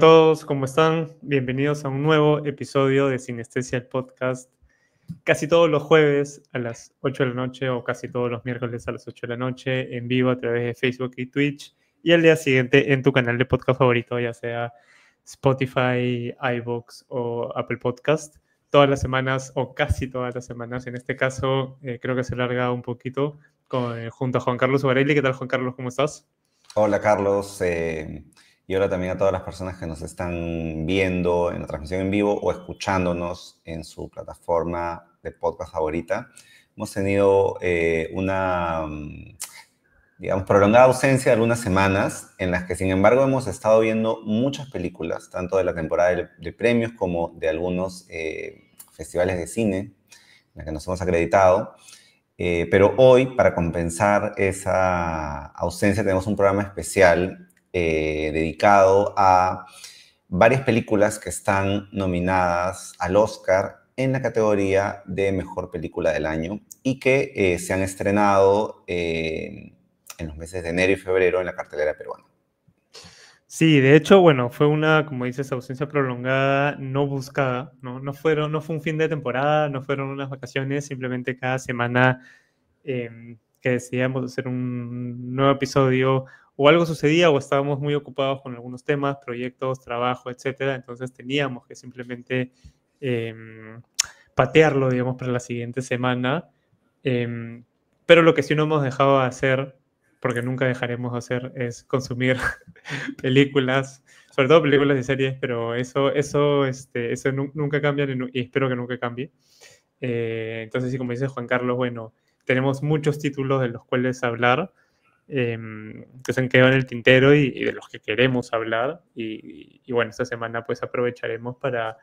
todos, ¿cómo están? Bienvenidos a un nuevo episodio de Sinestesia, el podcast. Casi todos los jueves a las 8 de la noche o casi todos los miércoles a las 8 de la noche en vivo a través de Facebook y Twitch. Y al día siguiente en tu canal de podcast favorito, ya sea Spotify, iVoox o Apple Podcast. Todas las semanas o casi todas las semanas. En este caso creo que se larga un poquito junto a Juan Carlos Ubarelli. ¿Qué tal, Juan Carlos? ¿Cómo estás? Hola Carlos, y hola también a todas las personas que nos están viendo en la transmisión en vivo o escuchándonos en su plataforma de podcast favorita. Hemos tenido digamos, prolongada ausencia de algunas semanas en las que, sin embargo, hemos estado viendo muchas películas, tanto de la temporada de premios como de algunos festivales de cine en los que nos hemos acreditado. Pero hoy, para compensar esa ausencia, tenemos un programa especial dedicado a varias películas que están nominadas al Oscar en la categoría de Mejor Película del Año y que se han estrenado en los meses de enero y febrero en la cartelera peruana. Sí, de hecho, bueno, fue una, como dices, ausencia prolongada, no buscada, ¿no? No fue un fin de temporada, no fueron unas vacaciones, simplemente cada semana que decidíamos hacer un nuevo episodio, o algo sucedía, o estábamos muy ocupados con algunos temas, proyectos, trabajo, etcétera, entonces teníamos que simplemente patearlo, digamos, para la siguiente semana. Pero lo que sí no hemos dejado de hacer, porque nunca dejaremos de hacer, es consumir películas, sobre todo películas y series, pero eso nunca cambia y espero que nunca cambie. Entonces, sí, como dice Juan Carlos, bueno, tenemos muchos títulos de los cuales hablar, que se han quedado en el tintero y de los que queremos hablar. Y bueno, esta semana pues aprovecharemos para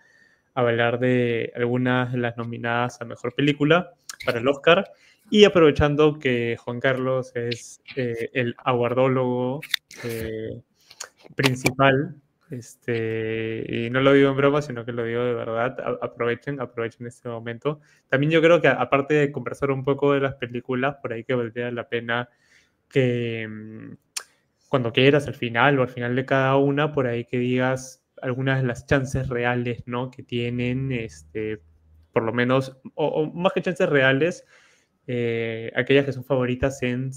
hablar de algunas de las nominadas a Mejor Película para el Oscar. Y aprovechando que Juan Carlos es el aguardólogo principal, y no lo digo en broma, sino que lo digo de verdad, aprovechen este momento. También yo creo que aparte de conversar un poco de las películas, por ahí que valdría la pena que cuando quieras, al final o al final de cada una, por ahí que digas algunas de las chances reales, ¿no? Que tienen, por lo menos, o más que chances reales, aquellas que son favoritas en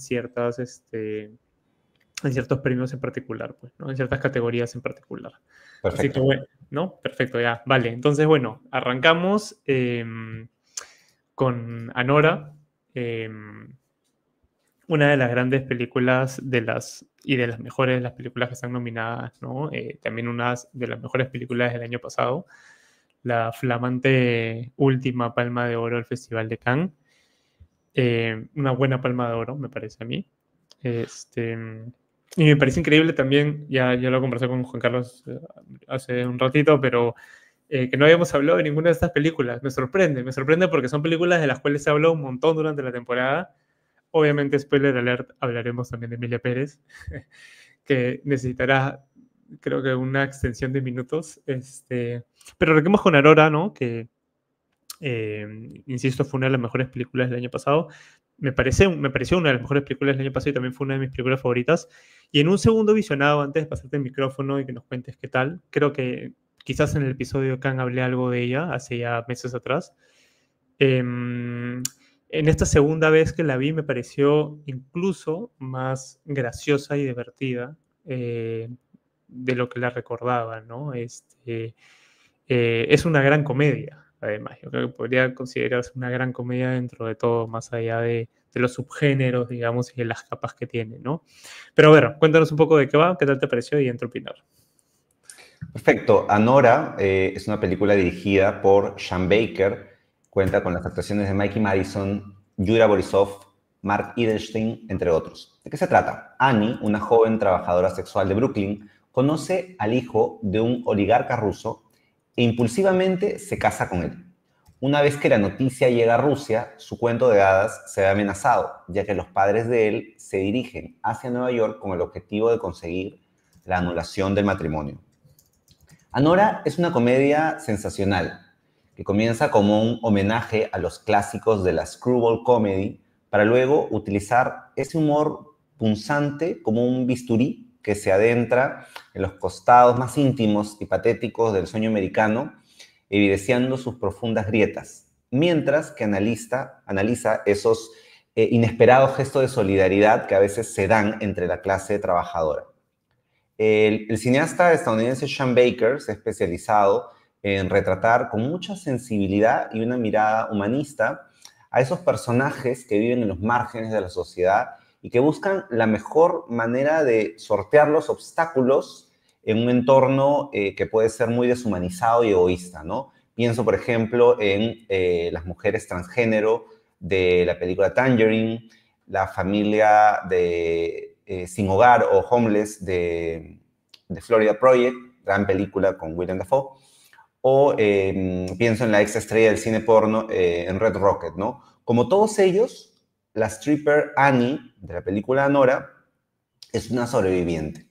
en ciertos premios en particular, pues, ¿no? En ciertas categorías en particular. Perfecto. Así que bueno, ¿no? Perfecto, ya. Vale, entonces, bueno, arrancamos con Anora, una de las grandes películas de las mejores de las películas que están nominadas, ¿no? También una de las mejores películas del año pasado, la flamante última Palma de Oro del Festival de Cannes. Una buena Palma de Oro, me parece a mí. Y me parece increíble también, ya lo conversé con Juan Carlos hace un ratito, pero que no habíamos hablado de ninguna de estas películas. Me sorprende porque son películas de las cuales se ha hablado un montón durante la temporada. Obviamente, spoiler alert, hablaremos también de Emilia Pérez, que necesitará, creo que, una extensión de minutos. Pero arranquemos con Aurora, ¿no? Que, insisto, fue una de las mejores películas del año pasado. Me pareció una de las mejores películas del año pasado y también fue una de mis películas favoritas. Y en un segundo visionado, antes de pasarte el micrófono y que nos cuentes qué tal, creo que quizás en el episodio de Cannes hablé algo de ella, hace ya meses atrás. En esta segunda vez que la vi me pareció incluso más graciosa y divertida de lo que la recordaba, ¿no? Es una gran comedia, además. Yo creo que podría considerarse una gran comedia dentro de todo, más allá de los subgéneros, digamos, y de las capas que tiene, ¿no? Pero a ver, cuéntanos un poco de qué va, qué tal te pareció y entro a opinar. Perfecto. Anora es una película dirigida por Sean Baker. Cuenta con las actuaciones de Mikey Madison, Yura Borisov, Mark Edelstein, entre otros. ¿De qué se trata? Annie, una joven trabajadora sexual de Brooklyn, conoce al hijo de un oligarca ruso e impulsivamente se casa con él. Una vez que la noticia llega a Rusia, su cuento de hadas se ve amenazado, ya que los padres de él se dirigen hacia Nueva York con el objetivo de conseguir la anulación del matrimonio. Anora es una comedia sensacional que comienza como un homenaje a los clásicos de la screwball comedy para luego utilizar ese humor punzante como un bisturí que se adentra en los costados más íntimos y patéticos del sueño americano, evidenciando sus profundas grietas, mientras que analiza esos inesperados gestos de solidaridad que a veces se dan entre la clase trabajadora. El cineasta estadounidense Sean Baker se ha especializado en retratar con mucha sensibilidad y una mirada humanista a esos personajes que viven en los márgenes de la sociedad y que buscan la mejor manera de sortear los obstáculos en un entorno que puede ser muy deshumanizado y egoísta, ¿no? Pienso, por ejemplo, en las mujeres transgénero de la película Tangerine, la familia de Sin Hogar o Homeless de Florida Project, gran película con Willem Dafoe, o pienso en la ex estrella del cine porno en Red Rocket, ¿no? Como todos ellos, la stripper Annie de la película Anora es una sobreviviente.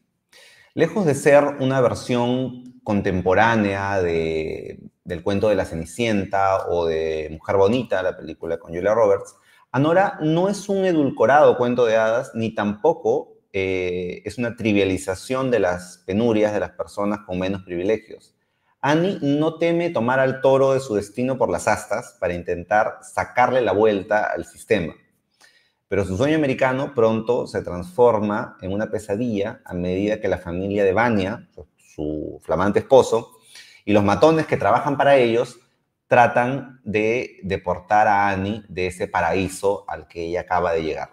Lejos de ser una versión contemporánea del cuento de la Cenicienta o de Mujer Bonita, la película con Julia Roberts, Anora no es un edulcorado cuento de hadas, ni tampoco es una trivialización de las penurias de las personas con menos privilegios. Annie no teme tomar al toro de su destino por las astas para intentar sacarle la vuelta al sistema. Pero su sueño americano pronto se transforma en una pesadilla a medida que la familia de Vanya, su flamante esposo, y los matones que trabajan para ellos tratan de deportar a Annie de ese paraíso al que ella acaba de llegar.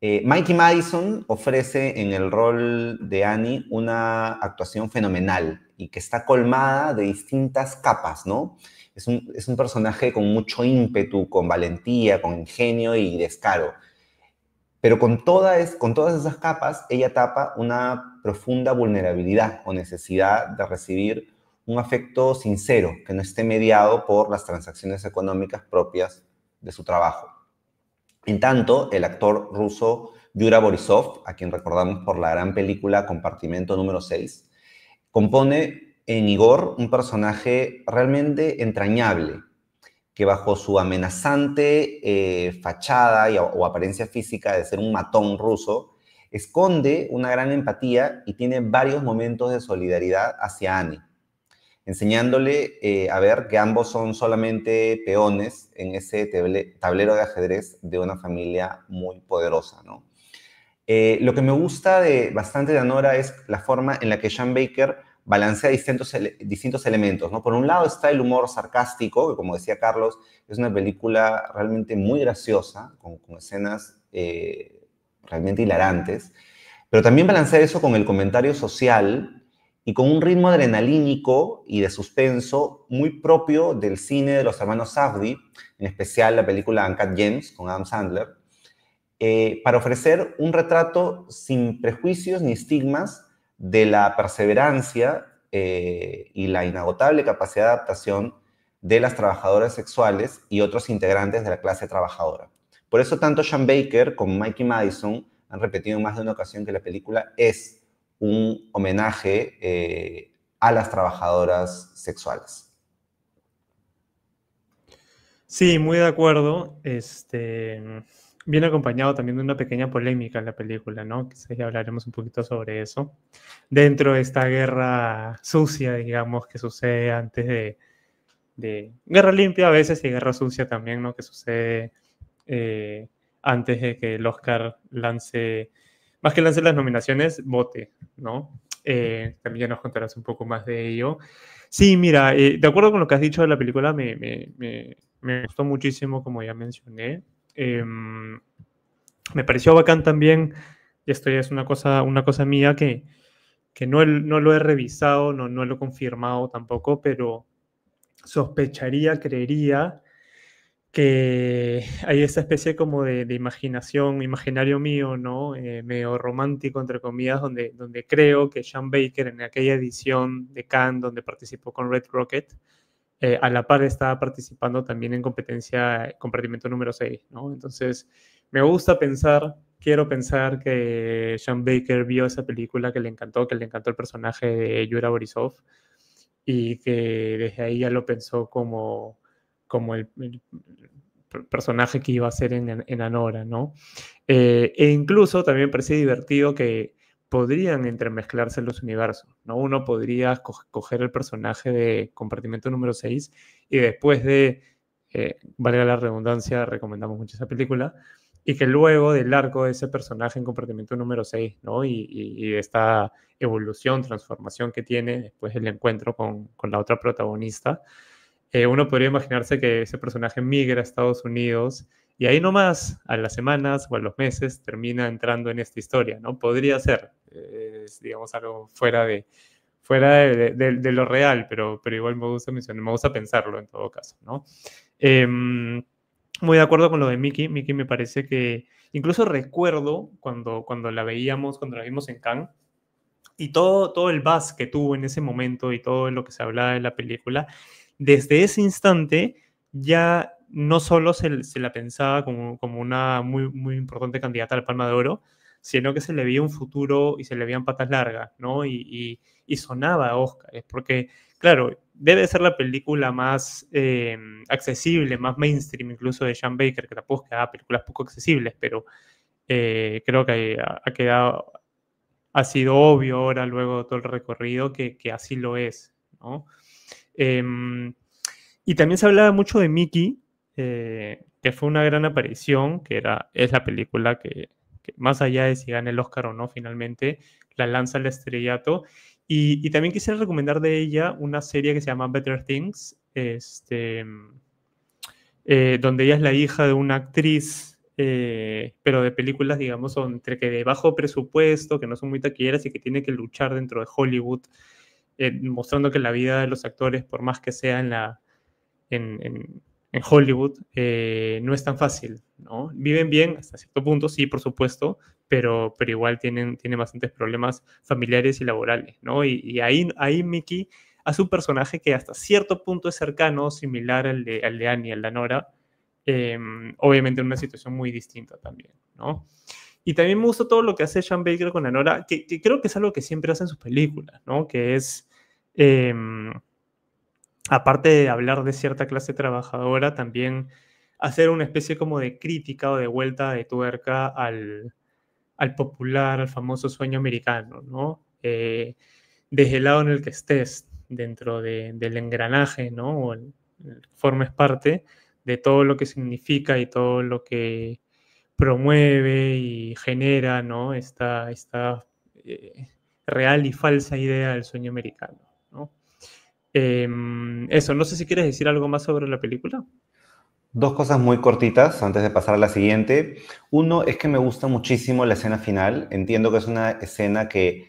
Mikey Madison ofrece en el rol de Annie una actuación fenomenal y que está colmada de distintas capas, ¿no? Es un personaje con mucho ímpetu, con valentía, con ingenio y descaro. Pero con todas esas capas, ella tapa una profunda vulnerabilidad o necesidad de recibir un afecto sincero que no esté mediado por las transacciones económicas propias de su trabajo. En tanto, el actor ruso Yura Borisov, a quien recordamos por la gran película Compartimento número 6, compone en Igor un personaje realmente entrañable, que bajo su amenazante fachada o apariencia física de ser un matón ruso, esconde una gran empatía y tiene varios momentos de solidaridad hacia Annie, enseñándole a ver que ambos son solamente peones en ese tablero de ajedrez de una familia muy poderosa, ¿no? Lo que me gusta bastante de Anora es la forma en la que Sean Baker balancea distintos elementos, ¿no? Por un lado está el humor sarcástico, que como decía Carlos, es una película realmente muy graciosa, con escenas realmente hilarantes, pero también balancea eso con el comentario social y con un ritmo adrenalínico y de suspenso muy propio del cine de los hermanos Safdie, en especial la película Uncut Gems con Adam Sandler, para ofrecer un retrato sin prejuicios ni estigmas de la perseverancia y la inagotable capacidad de adaptación de las trabajadoras sexuales y otros integrantes de la clase trabajadora. Por eso tanto Sean Baker como Mikey Madison han repetido en más de una ocasión que la película es un homenaje a las trabajadoras sexuales. Sí, muy de acuerdo. Viene acompañado también de una pequeña polémica en la película, ¿no? Quizás ya hablaremos un poquito sobre eso. Dentro de esta guerra sucia, digamos, que sucede antes de guerra limpia a veces y guerra sucia también, ¿no? Que sucede antes de que el Oscar lance, más que lance las nominaciones, vote, ¿no? También ya nos contarás un poco más de ello. Sí, mira, de acuerdo con lo que has dicho de la película, me gustó muchísimo, como ya mencioné. Me pareció bacán también, y esto ya es una cosa mía que no lo he revisado, no lo he confirmado tampoco, pero sospecharía, creería que hay esa especie como de imaginación, imaginario mío, ¿no? Medio romántico, entre comillas, donde creo que Sean Baker en aquella edición de Cannes, donde participó con Red Rocket, a la par estaba participando también en competencia, compartimento número 6, ¿no? Entonces, me gusta pensar, quiero pensar que Sean Baker vio esa película que le encantó el personaje de Yura Borisov y que desde ahí ya lo pensó como el personaje que iba a ser en Anora, ¿no? E incluso también me parece divertido que podrían entremezclarse los universos, ¿no? Uno podría coger el personaje de Compartimento número 6 y después de, valga la redundancia, recomendamos mucho esa película, y que luego del arco de ese personaje en Compartimento número 6, ¿no? Y esta evolución, transformación que tiene después del encuentro con la otra protagonista, uno podría imaginarse que ese personaje migra a Estados Unidos y ahí nomás, a las semanas o a los meses, termina entrando en esta historia, ¿no? Podría ser, es, digamos, algo fuera de lo real, pero igual me gusta mencionar, me gusta pensarlo en todo caso, ¿no? Muy de acuerdo con lo de Mickey. Mickey me parece que, incluso recuerdo cuando la veíamos, cuando la vimos en Cannes, y todo el buzz que tuvo en ese momento y todo lo que se hablaba de la película, desde ese instante ya no solo se la pensaba como una muy importante candidata al Palma de Oro, sino que se le veía un futuro y se le veían patas largas, ¿no? Y sonaba a Oscar, porque, claro, debe ser la película más accesible, más mainstream incluso de Sean Baker, que tampoco es que haga películas poco accesibles, pero creo que ha quedado, ha sido obvio ahora, luego de todo el recorrido, que así lo es, ¿no? Y también se hablaba mucho de Mickey, que fue una gran aparición, es la película que más allá de si gana el Oscar o no, finalmente la lanza al estrellato. Y también quisiera recomendar de ella una serie que se llama Better Things, donde ella es la hija de una actriz, pero de películas, digamos, entre que de bajo presupuesto, que no son muy taquilleras y que tiene que luchar dentro de Hollywood, mostrando que la vida de los actores, por más que sea en Hollywood, no es tan fácil, ¿no? Viven bien hasta cierto punto, sí, por supuesto, pero igual tienen bastantes problemas familiares y laborales, ¿no? Y ahí Mickey hace un personaje que hasta cierto punto es cercano, similar al de Annie, al de Nora, obviamente en una situación muy distinta también, ¿no? Y también me gusta todo lo que hace Sean Baker con Anora, que creo que es algo que siempre hace en sus películas, ¿no? Que es, aparte de hablar de cierta clase trabajadora, también hacer una especie como de crítica o de vuelta de tuerca al popular, al famoso sueño americano, ¿no? Desde el lado en el que estés, dentro del engranaje, ¿no? O formes parte de todo lo que significa y todo lo que promueve y genera, ¿no? Esta real y falsa idea del sueño americano, ¿no? Eso, no sé si quieres decir algo más sobre la película. Dos cosas muy cortitas antes de pasar a la siguiente. Uno es que me gusta muchísimo la escena final. Entiendo que es una escena que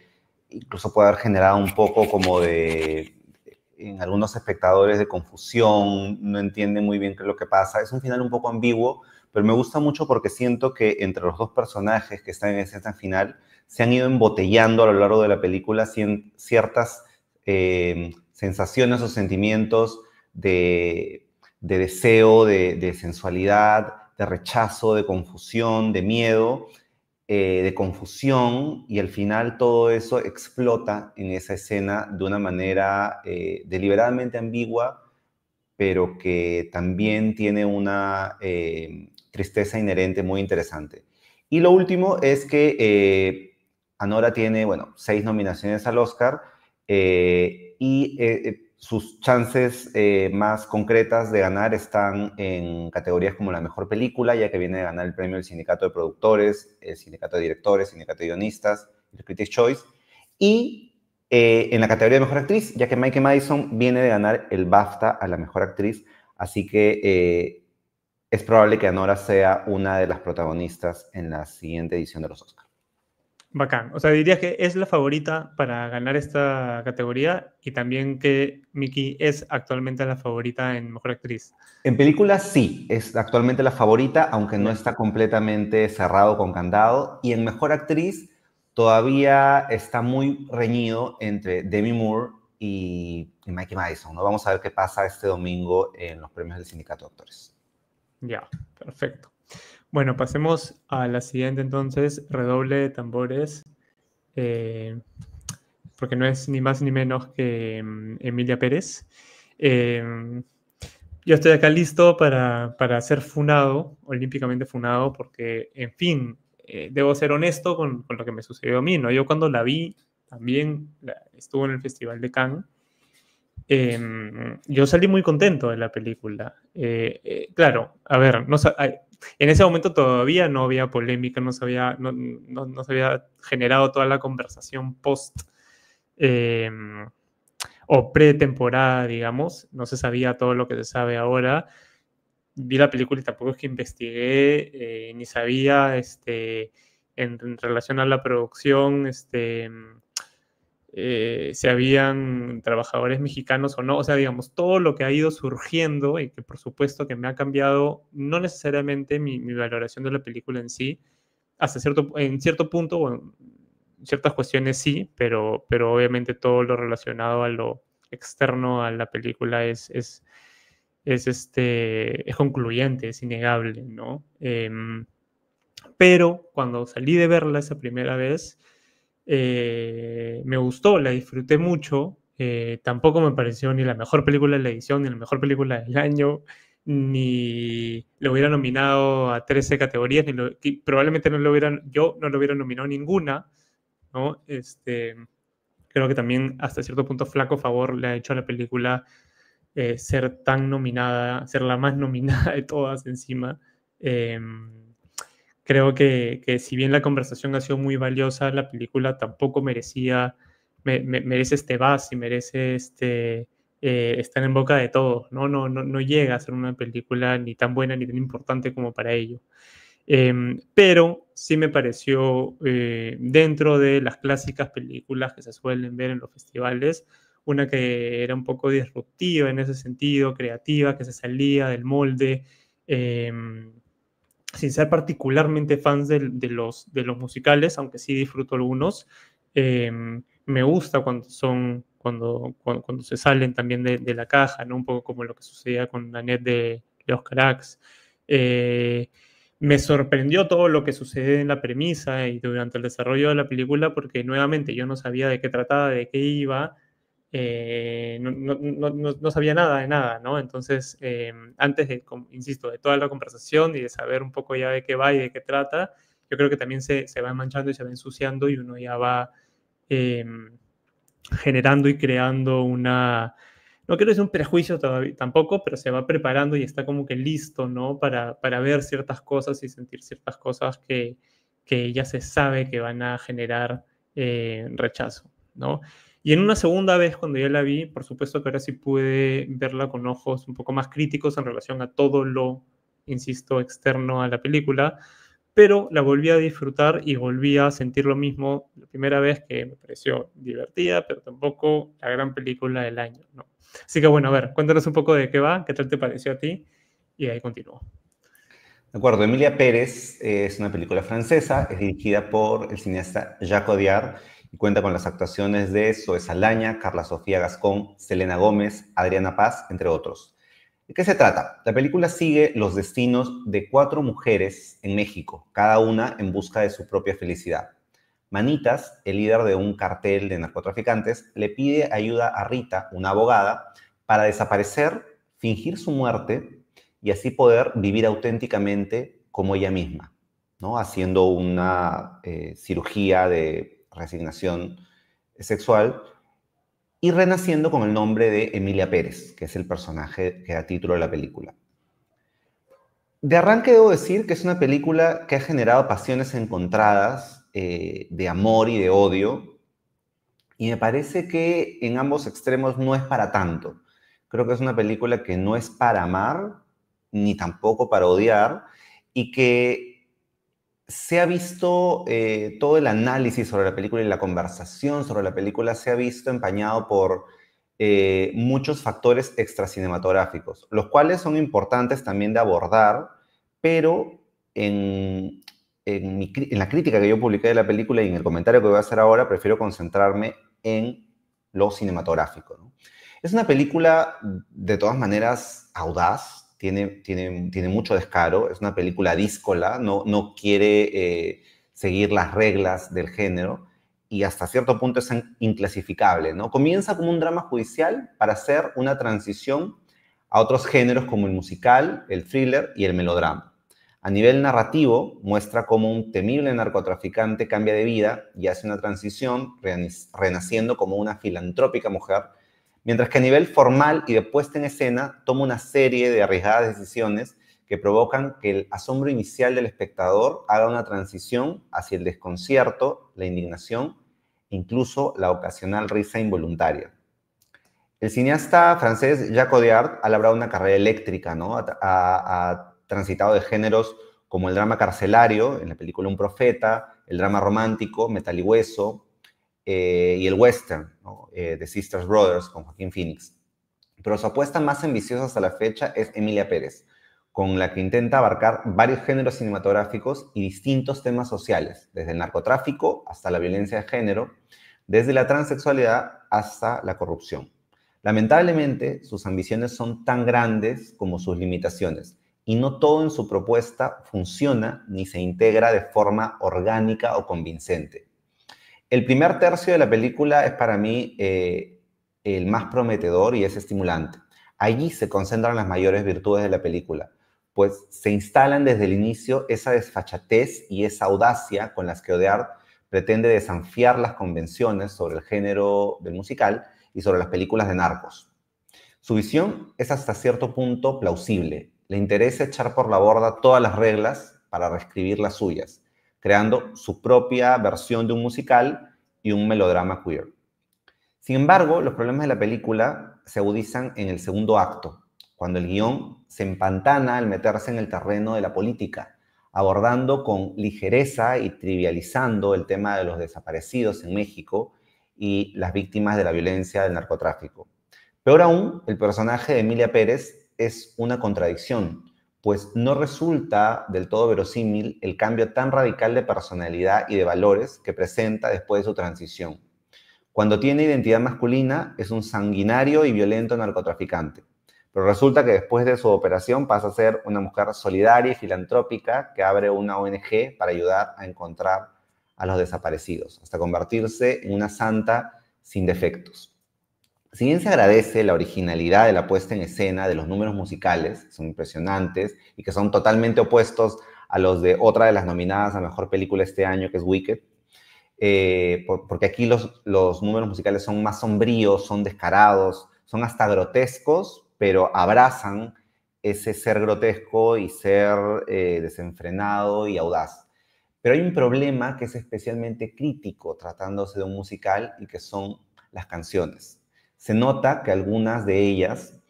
incluso puede haber generado un poco como en algunos espectadores de confusión, no entienden muy bien qué es lo que pasa. Es un final un poco ambiguo, pero me gusta mucho porque siento que entre los dos personajes que están en esa escena final se han ido embotellando a lo largo de la película ciertas sensaciones o sentimientos de deseo, de sensualidad, de rechazo, de confusión, de miedo, de confusión, y al final todo eso explota en esa escena de una manera deliberadamente ambigua, pero que también tiene una tristeza inherente muy interesante. Y lo último es que Anora tiene, bueno, 6 nominaciones al Oscar, y sus chances más concretas de ganar están en categorías como la mejor película, ya que viene de ganar el premio del Sindicato de Productores, el Sindicato de Directores, el Sindicato de Guionistas, el Critics' Choice, y en la categoría de mejor actriz, ya que Maika Madison viene de ganar el BAFTA a la mejor actriz, así que es probable que Anora sea una de las protagonistas en la siguiente edición de los Oscars. Bacán. O sea, dirías que es la favorita para ganar esta categoría y también que Mickey es actualmente la favorita en Mejor Actriz. En películas sí, es actualmente la favorita, aunque no está completamente cerrado con candado. Y en Mejor Actriz todavía está muy reñido entre Demi Moore y Maika Madison, ¿no? Vamos a ver qué pasa este domingo en los premios del Sindicato de Actores. Ya, perfecto. Bueno, pasemos a la siguiente entonces, redoble de tambores, porque no es ni más ni menos que Emilia Pérez. Yo estoy acá listo para ser funado, olímpicamente funado, porque, en fin, debo ser honesto con lo que me sucedió a mí, ¿no? Yo cuando la vi, también estuvo en el Festival de Cannes. Yo salí muy contento de la película. Claro, a ver, en ese momento todavía no había polémica, no se había generado toda la conversación post o pretemporada, digamos. No se sabía todo lo que se sabe ahora. Vi la película y tampoco es que investigué, ni sabía en relación a la producción, si habían trabajadores mexicanos o no, o sea, digamos, todo lo que ha ido surgiendo y que por supuesto que me ha cambiado, no necesariamente mi valoración de la película en sí, en cierto punto, bueno, en ciertas cuestiones sí, pero obviamente todo lo relacionado a lo externo a la película es concluyente, es innegable, ¿no? Pero cuando salí de verla esa primera vez, me gustó, la disfruté mucho. Tampoco me pareció ni la mejor película de la edición, ni la mejor película del año, ni lo hubiera nominado a 13 categorías, probablemente yo no lo hubiera nominado ninguna, ¿no? Creo que también hasta cierto punto flaco favor le ha hecho a la película ser tan nominada, ser la más nominada de todas encima. Creo que si bien la conversación ha sido muy valiosa, la película tampoco merece este buzz y merece estar en boca de todos, ¿no? No llega a ser una película ni tan buena ni tan importante como para ello. Pero sí me pareció, dentro de las clásicas películas que se suelen ver en los festivales, una que era un poco disruptiva en ese sentido, creativa, que se salía del molde, sin ser particularmente fans de los musicales, aunque sí disfruto algunos. Me gusta cuando se salen también de la caja, ¿no? Un poco como lo que sucedía con Annette de Oscar Axe. Me sorprendió todo lo que sucede en la premisa y durante el desarrollo de la película, porque nuevamente yo no sabía de qué trataba, de qué iba, no sabía nada de nada, ¿no? Entonces, antes insisto, de toda la conversación y de saber un poco ya de qué va y de qué trata, yo creo que también se va manchando y se va ensuciando y uno ya va generando y creando no quiero decir un prejuicio todavía, tampoco, pero se va preparando y está como que listo, ¿no? Para ver ciertas cosas y sentir ciertas cosas que ya se sabe que van a generar rechazo, ¿no? Y en una segunda vez, cuando ya la vi, por supuesto que ahora sí pude verla con ojos un poco más críticos en relación a todo lo, insisto, externo a la película, pero la volví a disfrutar y volví a sentir lo mismo la primera vez, que me pareció divertida, pero tampoco la gran película del año, ¿no? Así que bueno, a ver, cuéntanos un poco de qué va, qué tal te pareció a ti, y ahí continúo. De acuerdo, Emilia Pérez es una película francesa, es dirigida por el cineasta Jacques Audiard y cuenta con las actuaciones de Zoe Saldaña, Carla Sofía Gascón, Selena Gómez, Adriana Paz, entre otros. ¿De qué se trata? La película sigue los destinos de 4 mujeres en México, cada una en busca de su propia felicidad. Manitas, el líder de un cartel de narcotraficantes, le pide ayuda a Rita, una abogada, para desaparecer, fingir su muerte y así poder vivir auténticamente como ella misma, ¿no? Haciendo una cirugía de resignación sexual y renaciendo con el nombre de Emilia Pérez, que es el personaje que da título a la película. De arranque debo decir que es una película que ha generado pasiones encontradas de amor y de odio, y me parece que en ambos extremos no es para tanto. Creo que es una película que no es para amar, ni tampoco para odiar, y que se ha visto todo el análisis sobre la película y la conversación sobre la película se ha visto empañado por muchos factores extracinematográficos, los cuales son importantes también de abordar, pero en la crítica que yo publiqué de la película y en el comentario que voy a hacer ahora, prefiero concentrarme en lo cinematográfico, ¿no? Es una película, de todas maneras, audaz, tiene mucho descaro, es una película díscola, no quiere seguir las reglas del género y hasta cierto punto es inclasificable, ¿no? Comienza como un drama judicial para hacer una transición a otros géneros como el musical, el thriller y el melodrama. A nivel narrativo, muestra cómo un temible narcotraficante cambia de vida y hace una transición, renaciendo como una filantrópica mujer, mientras que a nivel formal y de puesta en escena, toma una serie de arriesgadas decisiones que provocan que el asombro inicial del espectador haga una transición hacia el desconcierto, la indignación e incluso la ocasional risa involuntaria. El cineasta francés Jacques Audiard ha labrado una carrera eléctrica, ¿no? Ha transitado de géneros como el drama carcelario, en la película Un Profeta, el drama romántico, Metal y Hueso, y el western, ¿no? The Sisters Brothers, con Joaquín Phoenix. Pero su apuesta más ambiciosa hasta la fecha es Emilia Pérez, con la que intenta abarcar varios géneros cinematográficos y distintos temas sociales, desde el narcotráfico hasta la violencia de género, desde la transexualidad hasta la corrupción. Lamentablemente, sus ambiciones son tan grandes como sus limitaciones, y no todo en su propuesta funciona ni se integra de forma orgánica o convincente. El primer tercio de la película es para mí el más prometedor y es estimulante. Allí se concentran las mayores virtudes de la película, pues se instalan desde el inicio esa desfachatez y esa audacia con las que Audiard pretende desafiar las convenciones sobre el género del musical y sobre las películas de narcos. Su visión es hasta cierto punto plausible. Le interesa echar por la borda todas las reglas para reescribir las suyas, creando su propia versión de un musical y un melodrama queer. Sin embargo, los problemas de la película se agudizan en el segundo acto, cuando el guión se empantana al meterse en el terreno de la política, abordando con ligereza y trivializando el tema de los desaparecidos en México y las víctimas de la violencia del narcotráfico. Peor aún, el personaje de Emilia Pérez es una contradicción, pues no resulta del todo verosímil el cambio tan radical de personalidad y de valores que presenta después de su transición. Cuando tiene identidad masculina, es un sanguinario y violento narcotraficante, pero resulta que después de su operación pasa a ser una mujer solidaria y filantrópica que abre una ONG para ayudar a encontrar a los desaparecidos, hasta convertirse en una santa sin defectos. Si bien se agradece la originalidad de la puesta en escena de los números musicales, que son impresionantes y que son totalmente opuestos a los de otra de las nominadas a Mejor Película este año, que es Wicked, porque aquí los números musicales son más sombríos, son descarados, son hasta grotescos, pero abrazan ese ser grotesco y ser desenfrenado y audaz. Pero hay un problema que es especialmente crítico tratándose de un musical y que son las canciones. Se nota que algunas de ellas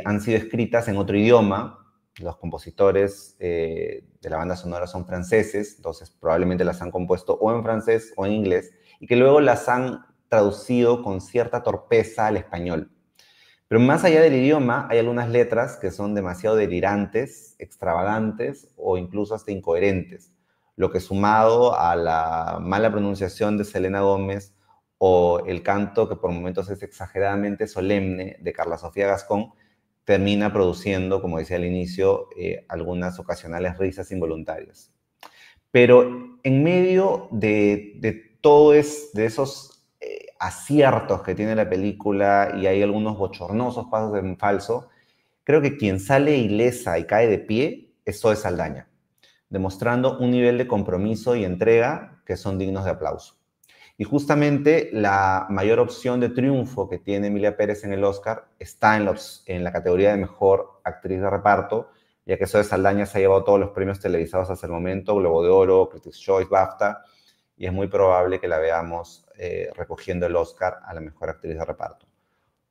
han sido escritas en otro idioma. Los compositores de la banda sonora son franceses, entonces probablemente las han compuesto o en francés o en inglés, y que luego las han traducido con cierta torpeza al español. Pero más allá del idioma, hay algunas letras que son demasiado delirantes, extravagantes o incluso hasta incoherentes, lo que sumado a la mala pronunciación de Selena Gómez o el canto que por momentos es exageradamente solemne de Carla Sofía Gascón, termina produciendo, como decía al inicio, algunas ocasionales risas involuntarias. Pero en medio de de esos aciertos que tiene la película y hay algunos bochornosos pasos en falso, creo que quien sale ilesa y cae de pie es Zoe Saldaña, demostrando un nivel de compromiso y entrega que son dignos de aplauso. Y justamente la mayor opción de triunfo que tiene Emilia Pérez en el Oscar está en la categoría de Mejor Actriz de Reparto, ya que Zoe Saldaña se ha llevado todos los premios televisados hasta el momento, Globo de Oro, Critics' Choice, BAFTA, y es muy probable que la veamos recogiendo el Oscar a la Mejor Actriz de Reparto.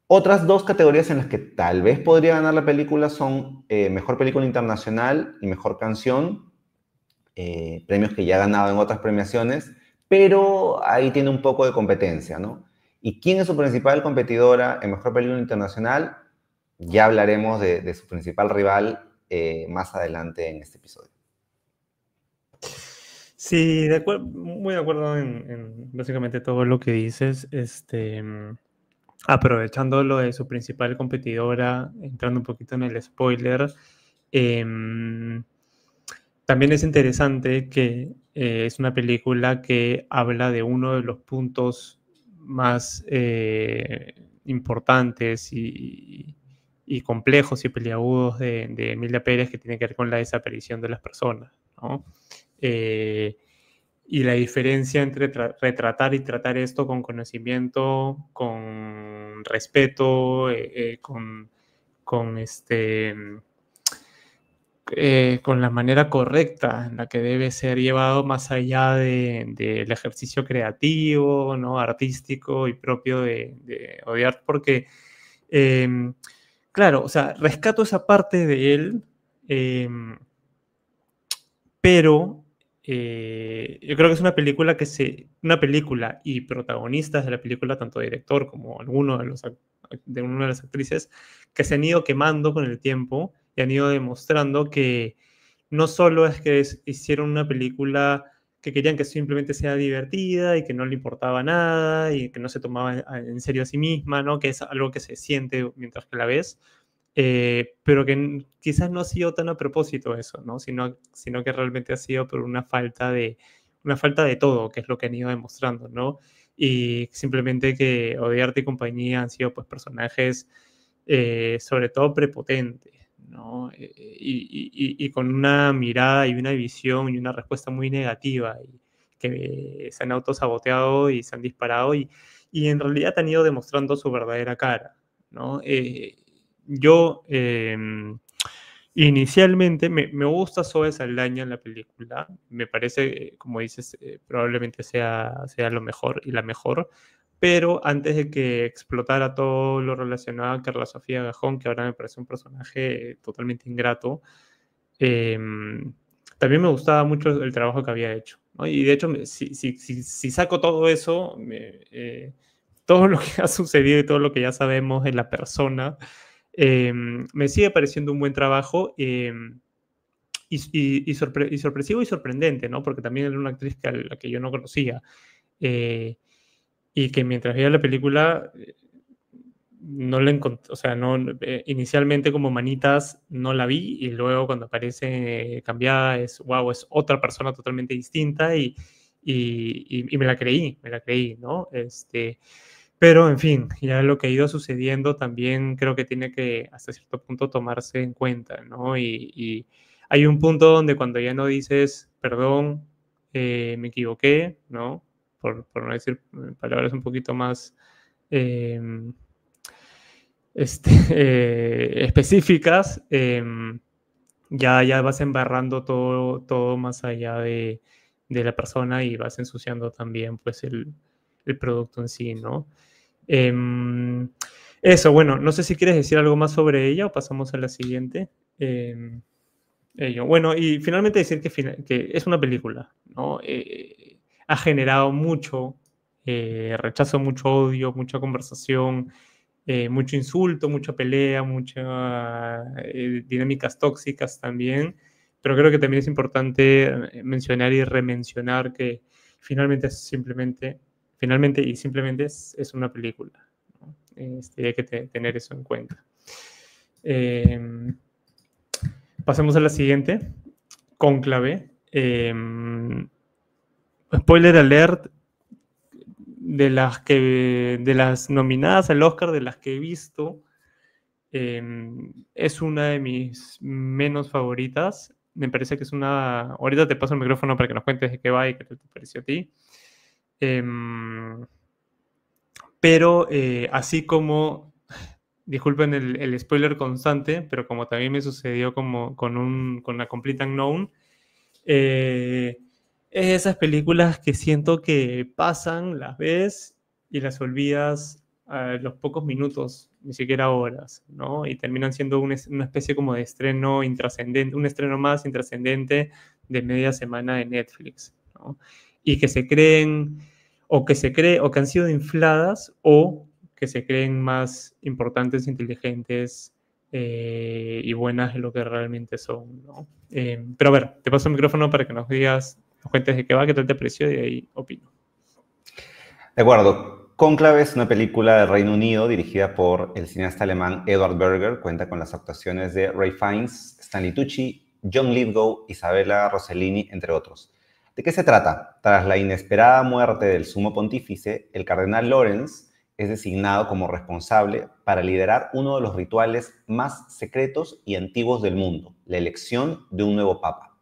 Otras dos categorías en las que tal vez podría ganar la película son Mejor Película Internacional y Mejor Canción, premios que ya ha ganado en otras premiaciones, pero ahí tiene un poco de competencia, ¿no? ¿Y quién es su principal competidora en Mejor Película Internacional? Ya hablaremos de su principal rival más adelante en este episodio. Sí, muy de acuerdo en básicamente todo lo que dices. Aprovechando lo de su principal competidora, entrando un poquito en el spoiler, también es interesante que es una película que habla de uno de los puntos más importantes y y complejos y peliagudos de Emilia Pérez, que tiene que ver con la desaparición de las personas, ¿no? Y la diferencia entre retratar y tratar esto con conocimiento, con respeto, con, con la manera correcta en la que debe ser llevado más allá del ejercicio creativo, ¿no? Artístico y propio de Audiard, porque, claro, o sea, rescato esa parte de él, pero yo creo que es una película una película y protagonistas de la película, tanto director como alguno de una de las actrices, que se han ido quemando con el tiempo y han ido demostrando que no solo es que hicieron una película que querían que simplemente sea divertida y que no le importaba nada y que no se tomaba en serio a sí misma, ¿no? Que es algo que se siente mientras que la ves, pero que quizás no ha sido tan a propósito eso, ¿no? Sino que realmente ha sido por una falta de todo, que es lo que han ido demostrando, ¿no? Y simplemente que Odiarte y compañía han sido pues personajes sobre todo prepotentes, ¿no? Y con una mirada y una visión y una respuesta muy negativa, y que se han autosaboteado y se han disparado y en realidad han ido demostrando su verdadera cara, ¿no? Yo inicialmente me gusta Zoe Saldaña en la película, me parece, como dices, probablemente sea lo mejor y la mejor, pero antes de que explotara todo lo relacionado a Carla Sofía Gajón, que ahora me parece un personaje totalmente ingrato, también me gustaba mucho el trabajo que había hecho, ¿no? Y de hecho, si saco todo eso, todo lo que ha sucedido y todo lo que ya sabemos de la persona, me sigue pareciendo un buen trabajo y sorpresivo y sorprendente, ¿no? Porque también era una actriz a la que yo no conocía. Y que mientras veía la película no la encontré, o sea, no, inicialmente como Manitas no la vi y luego cuando aparece cambiada es, wow, es otra persona totalmente distinta y me la creí, ¿no? Pero en fin, ya lo que ha ido sucediendo también creo que tiene que hasta cierto punto tomarse en cuenta, ¿no? Y hay un punto donde cuando ya no dices, perdón, me equivoqué, ¿no? Por no decir palabras un poquito más eh, específicas, ya vas embarrando todo más allá de la persona y vas ensuciando también pues el producto en sí, ¿no? Eso, bueno, no sé si quieres decir algo más sobre ella o pasamos a la siguiente. Bueno, y finalmente decir que es una película, ¿no? Ha generado mucho rechazo, mucho odio, mucha conversación, mucho insulto, mucha pelea, muchas dinámicas tóxicas también, pero creo que también es importante mencionar y remencionar que finalmente y simplemente es una película, ¿no? Hay que tener eso en cuenta. Pasemos a la siguiente, Cónclave. Spoiler alert, de las nominadas al Oscar, de las que he visto, es una de mis menos favoritas. Me parece que es una... Ahorita te paso el micrófono para que nos cuentes de qué va y qué te pareció a ti. Pero así como, disculpen el spoiler constante, pero como también me sucedió con la Complete Unknown, es esas películas que siento que pasan, las ves y las olvidas a los pocos minutos, ni siquiera horas, ¿no? Y terminan siendo una especie como de estreno intrascendente, un estreno más intrascendente de media semana de Netflix, ¿no? Y que se creen, o que han sido infladas, o que se creen más importantes, inteligentes, y buenas de lo que realmente son, ¿no? Pero a ver, te paso el micrófono para que nos digas, nos cuentes de qué va, qué tal te pareció y de ahí opino. De acuerdo. Cónclave es una película del Reino Unido dirigida por el cineasta alemán Edward Berger. Cuenta con las actuaciones de Ray Fiennes, Stanley Tucci, John Lithgow, Isabella Rossellini, entre otros. ¿De qué se trata? Tras la inesperada muerte del sumo pontífice, el cardenal Lawrence es designado como responsable para liderar uno de los rituales más secretos y antiguos del mundo, la elección de un nuevo papa.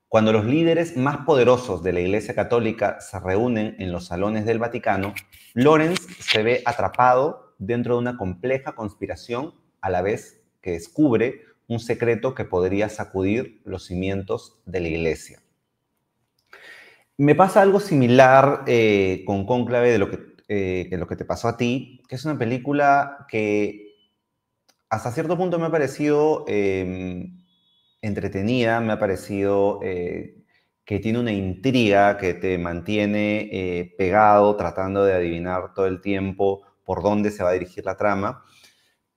Cuando los líderes más poderosos de la Iglesia Católica se reúnen en los salones del Vaticano, Lawrence se ve atrapado dentro de una compleja conspiración a la vez que descubre un secreto que podría sacudir los cimientos de la Iglesia. Me pasa algo similar con Cónclave de lo que te pasó a ti, que es una película que hasta cierto punto me ha parecido entretenida, me ha parecido que tiene una intriga que te mantiene pegado, tratando de adivinar todo el tiempo por dónde se va a dirigir la trama,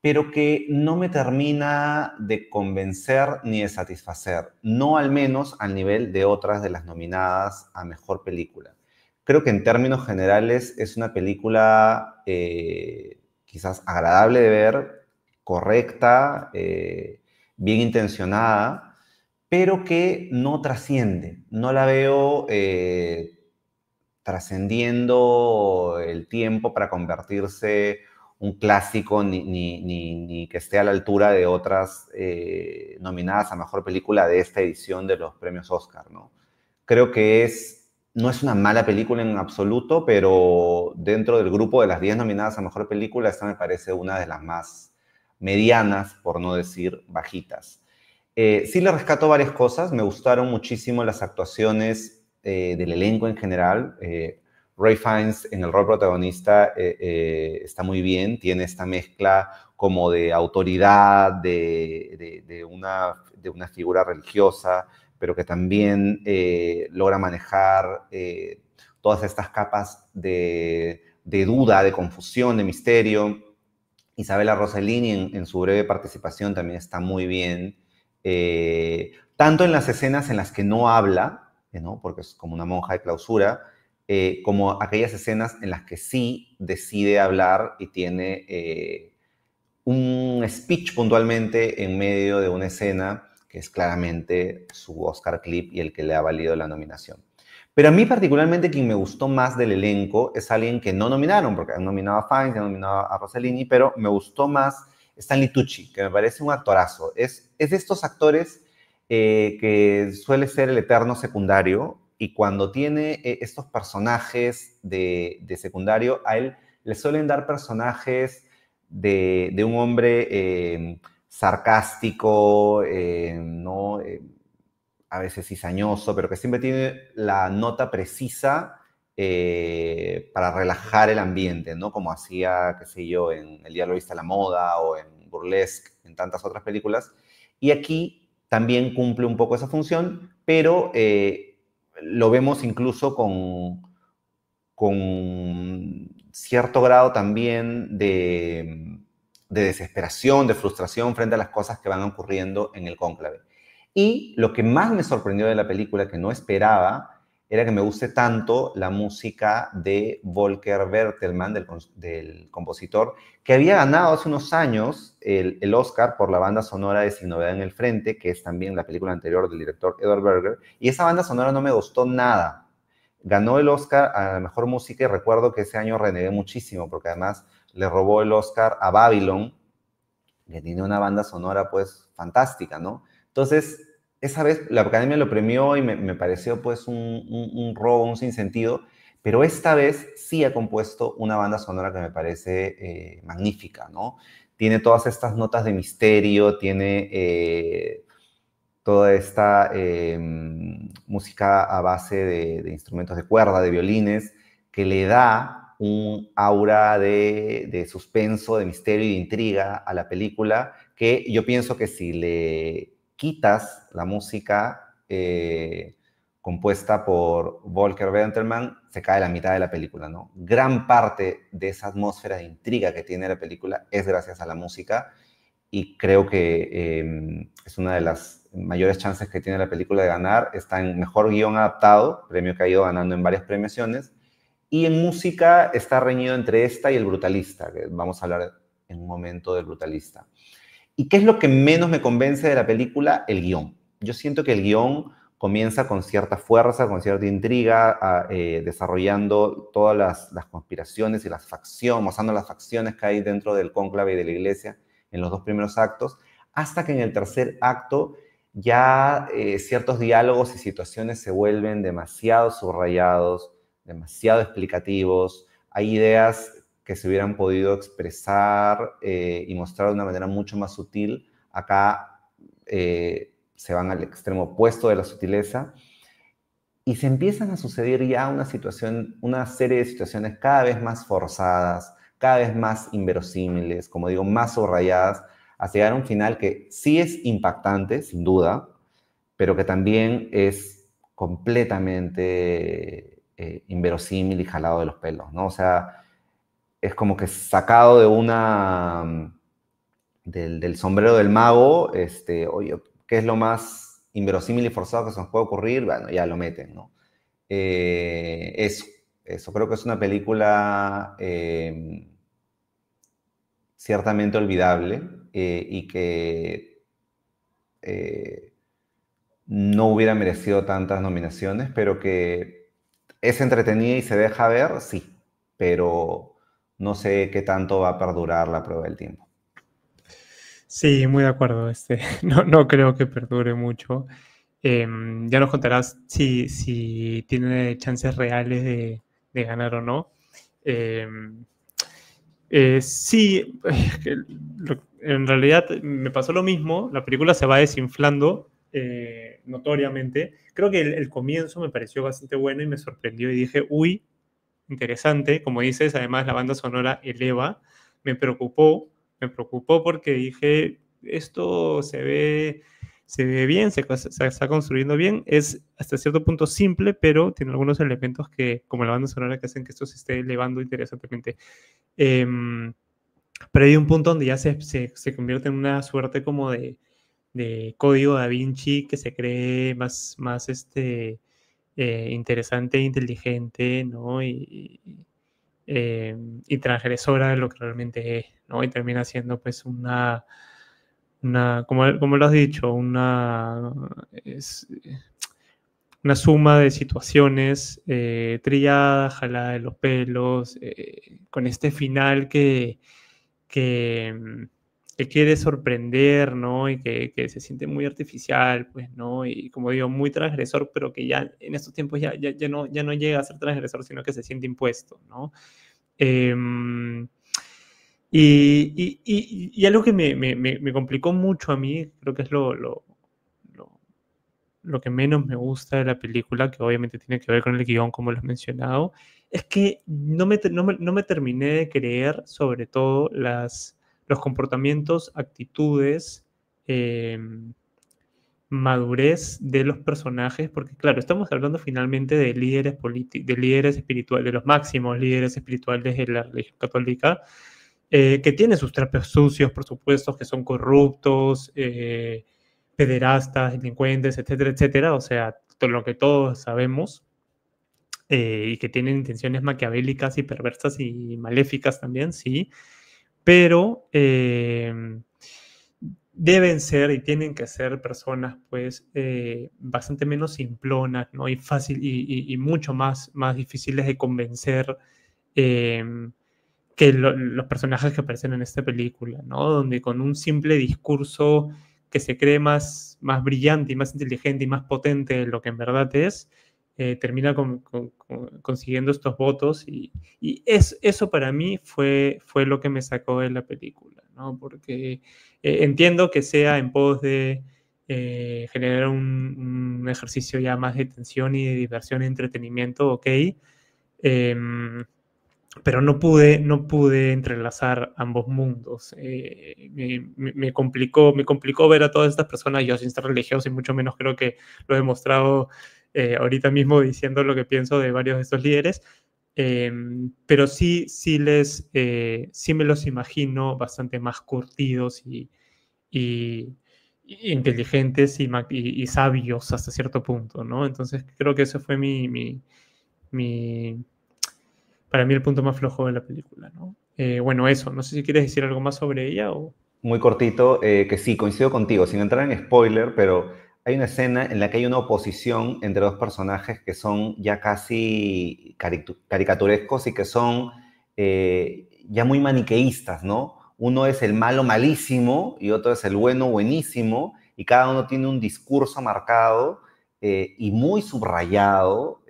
pero que no me termina de convencer ni de satisfacer, no al menos al nivel de otras de las nominadas a Mejor Película. Creo que en términos generales es una película quizás agradable de ver, correcta, bien intencionada, pero que no trasciende. No la veo trascendiendo el tiempo para convertirse un clásico ni que esté a la altura de otras nominadas a Mejor Película de esta edición de los premios Oscar, ¿no? Creo que no es una mala película en absoluto, pero dentro del grupo de las 10 nominadas a Mejor Película, esta me parece una de las más medianas, por no decir bajitas. Sí le rescato varias cosas. Me gustaron muchísimo las actuaciones del elenco en general. Ray Fiennes en el rol protagonista está muy bien. Tiene esta mezcla como de autoridad, de una figura religiosa, pero que también logra manejar todas estas capas de duda, de confusión, de misterio. Isabella Rossellini en su breve participación también está muy bien. Tanto en las escenas en las que no habla, ¿no? Porque es como una monja de clausura, como aquellas escenas en las que sí decide hablar y tiene un speech puntualmente en medio de una escena que es claramente su Oscar clip y el que le ha valido la nominación. Pero a mí particularmente quien me gustó más del elenco es alguien que no nominaron, porque han nominado a Fiennes, han nominado a Rossellini, pero me gustó más Stanley Tucci, que me parece un actorazo. Es de estos actores que suele ser el eterno secundario, y cuando tiene estos personajes de secundario, a él le suelen dar personajes de un hombre sarcástico, ¿no? A veces cizañoso, pero que siempre tiene la nota precisa para relajar el ambiente, ¿no? Como hacía, qué sé yo, en El Diablo Viste a la Moda o en Burlesque, en tantas otras películas. Y aquí también cumple un poco esa función, pero lo vemos incluso con cierto grado también de desesperación, de frustración frente a las cosas que van ocurriendo en el cónclave. Y lo que más me sorprendió de la película, que no esperaba, era que me guste tanto la música de Volker Bertelmann, del compositor, que había ganado hace unos años el Oscar por la banda sonora de Sin Novedad en el Frente, que es también la película anterior del director Edward Berger, y esa banda sonora no me gustó nada. Ganó el Oscar a la mejor música y recuerdo que ese año renegué muchísimo, porque además le robó el Oscar a Babylon, que tiene una banda sonora pues fantástica, ¿no? Entonces, esa vez la Academia lo premió y me pareció pues un robo, un sinsentido, pero esta vez sí ha compuesto una banda sonora que me parece magnífica, ¿no? Tiene todas estas notas de misterio, tiene toda esta música a base de instrumentos de cuerda, de violines, que le da un aura de suspenso, de misterio y de intriga a la película, que yo pienso que si le quitas la música compuesta por Volker Bertelmann, se cae la mitad de la película, ¿no? Gran parte de esa atmósfera de intriga que tiene la película es gracias a la música, y creo que es una de las mayores chances que tiene la película de ganar. Está en Mejor Guión Adaptado, premio que ha ido ganando en varias premiaciones, y en música está reñido entre esta y El Brutalista, que vamos a hablar en un momento del Brutalista. ¿Y qué es lo que menos me convence de la película? El guión. Yo siento que el guión comienza con cierta fuerza, con cierta intriga, desarrollando todas las conspiraciones y las facciones, mostrando las facciones que hay dentro del cónclave y de la iglesia en los 2 primeros actos, hasta que en el tercer acto ya ciertos diálogos y situaciones se vuelven demasiado subrayados, demasiado explicativos. Hay ideas que se hubieran podido expresar y mostrar de una manera mucho más sutil. Acá se van al extremo opuesto de la sutileza y se empiezan a suceder ya una serie de situaciones cada vez más forzadas, cada vez más inverosímiles, como digo, más subrayadas, hasta llegar a un final que sí es impactante, sin duda, pero que también es completamente inverosímil y jalado de los pelos, ¿no? O sea, es como que sacado del sombrero del mago, oye, ¿qué es lo más inverosímil y forzado que se nos puede ocurrir? Bueno, ya lo meten, ¿no? Eso. Creo que es una película ciertamente olvidable y que no hubiera merecido tantas nominaciones, pero que es entretenida y se deja ver, sí, pero no sé qué tanto va a perdurar la prueba del tiempo. Sí, muy de acuerdo. No creo que perdure mucho. Ya nos contarás si tiene chances reales de ganar o no. Sí, en realidad me pasó lo mismo. La película se va desinflando notoriamente. Creo que el comienzo me pareció bastante bueno y me sorprendió y dije, uy, interesante. Como dices, además la banda sonora eleva. Me preocupó porque dije, esto se ve bien, se está construyendo bien. Es hasta cierto punto simple, pero tiene algunos elementos que, como la banda sonora, que hacen que esto se esté elevando interesantemente. Pero hay un punto donde ya se convierte en una suerte como de código Da Vinci que se cree más interesante e inteligente, ¿no? Y transgresora de lo que realmente es, ¿no? Y termina siendo pues como lo has dicho, una suma de situaciones trilladas, jalada de los pelos, con este final que, que quiere sorprender, ¿no? Y que se siente muy artificial, pues, ¿no? Y como digo, muy transgresor, pero que ya en estos tiempos ya no llega a ser transgresor, sino que se siente impuesto, ¿no? Y algo que me complicó mucho a mí, creo que es lo que menos me gusta de la película, que obviamente tiene que ver con el guión, como lo has mencionado, es que no me terminé de creer, sobre todo, los comportamientos, actitudes, eh, madurez de los personajes, porque claro, estamos hablando finalmente de líderes políticos, de líderes espirituales, de los máximos líderes espirituales de la religión católica, que tienen sus trapos sucios, por supuesto, que son corruptos, pederastas, delincuentes, etcétera, etcétera, o sea, todo lo que todos sabemos, y que tienen intenciones maquiavélicas y perversas y maléficas también, sí, pero deben ser y tienen que ser personas pues bastante menos simplonas, ¿no? Y fácil y mucho más difíciles de convencer eh, que los personajes que aparecen en esta película, ¿no? Donde con un simple discurso que se cree más brillante y más inteligente y más potente de lo que en verdad es, termina consiguiendo estos votos eso para mí fue lo que me sacó de la película, ¿no? Porque entiendo que sea en pos de generar un ejercicio ya más de tensión y de diversión y entretenimiento, ok, pero no pude entrelazar ambos mundos. Me complicó ver a todas estas personas, yo sin ser religioso y mucho menos creo que lo he demostrado ahorita mismo diciendo lo que pienso de varios de estos líderes, pero sí me los imagino bastante más curtidos y inteligentes y sabios hasta cierto punto, ¿no? Entonces creo que eso fue mi para mí el punto más flojo de la película, ¿no? Bueno, eso, no sé si quieres decir algo más sobre ella o... Muy cortito, que sí, coincido contigo, sin entrar en spoiler, pero hay una escena en la que hay una oposición entre dos personajes que son ya casi caricaturescos y que son ya muy maniqueístas, ¿no? Uno es el malo malísimo y otro es el bueno buenísimo, y cada uno tiene un discurso marcado y muy subrayado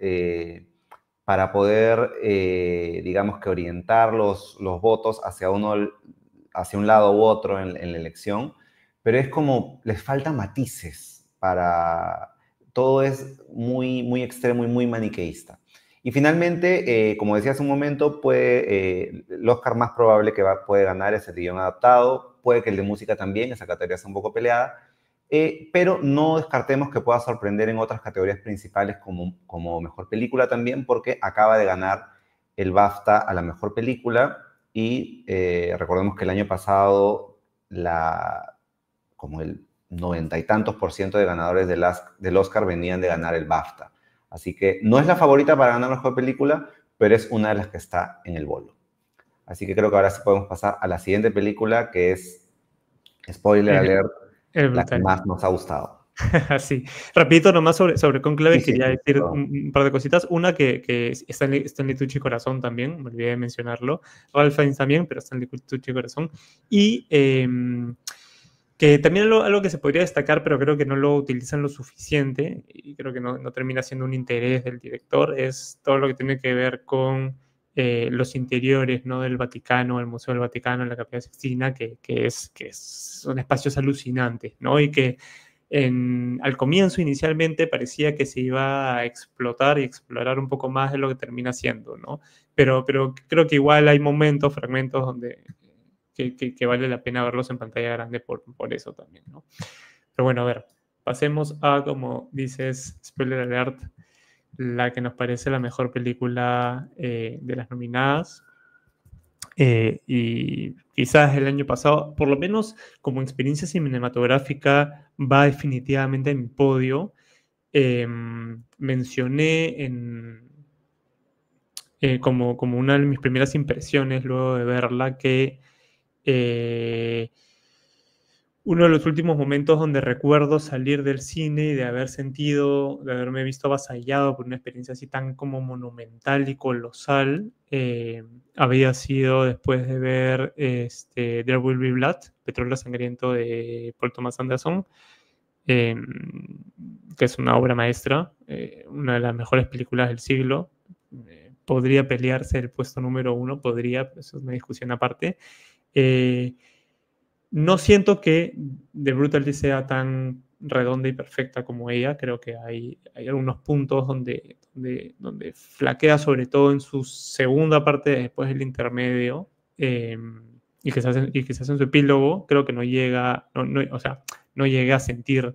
para poder, digamos que orientar los votos hacia hacia un lado u otro en la elección, pero es como, les faltan matices para... Todo es muy, muy extremo y muy maniqueísta. Y finalmente, como decía hace un momento, el Oscar más probable que puede ganar es el de guión adaptado, puede que el de música también, esa categoría está un poco peleada, pero no descartemos que pueda sorprender en otras categorías principales como mejor película también, porque acaba de ganar el BAFTA a la mejor película y recordemos que el año pasado como el 90 y tantos % de ganadores del Oscar venían de ganar el BAFTA. Así que no es la favorita para ganar mejor película, pero es una de las que está en el bolo. Así que creo que ahora sí podemos pasar a la siguiente película, que es, spoiler alert, El la que Brutal. más nos ha gustado. Sí, rapidito nomás sobre Cónclave, Sí, sí, quería decir perdón. un par de cositas. Una que es Stanley Tucci Corazón también, me olvidé de mencionarlo. Ralph Fiennes también, pero Stanley Tucci Corazón. Y que también algo que se podría destacar, pero creo que no lo utilizan lo suficiente, y creo que no termina siendo un interés del director, es todo lo que tiene que ver con los interiores, ¿no? Del Vaticano, el Museo del Vaticano, la Capilla Sixtina, que son espacios alucinantes, ¿no? Y que al comienzo, inicialmente, parecía que se iba a explotar y explorar un poco más de lo que termina siendo, ¿no? Pero creo que igual hay momentos, fragmentos donde que vale la pena verlos en pantalla grande por eso también, ¿no? Pero bueno, a ver, pasemos a, como dices, spoiler alert, la que nos parece la mejor película de las nominadas. Y quizás el año pasado, por lo menos como experiencia cinematográfica, va definitivamente en mi podio. Mencioné como una de mis primeras impresiones luego de verla que uno de los últimos momentos donde recuerdo salir del cine y de haberme visto avasallado por una experiencia así tan como monumental y colosal, había sido después de ver There Will Be Blood, Petróleo Sangriento de Paul Thomas Anderson, eh, que es una obra maestra, una de las mejores películas del siglo. Podría pelearse el puesto número 1, podría, pero eso es una discusión aparte. No siento que The Brutalist sea tan redonda y perfecta como ella. Creo que hay algunos puntos donde flaquea, sobre todo en su segunda parte después del intermedio, y que se hace en su epílogo. Creo que no llega, o sea, no llegué a sentir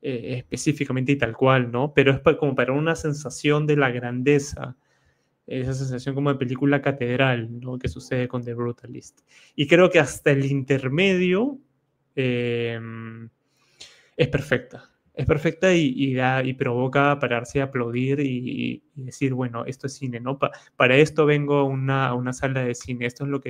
específicamente y tal cual, ¿no? Pero es como para una sensación de la grandeza, esa sensación como de película catedral, ¿no? Que sucede con The Brutalist. Y creo que hasta el intermedio eh, es perfecta. Es perfecta y provoca pararse a aplaudir y decir, bueno, esto es cine, ¿no? Para esto vengo a una sala de cine, esto es lo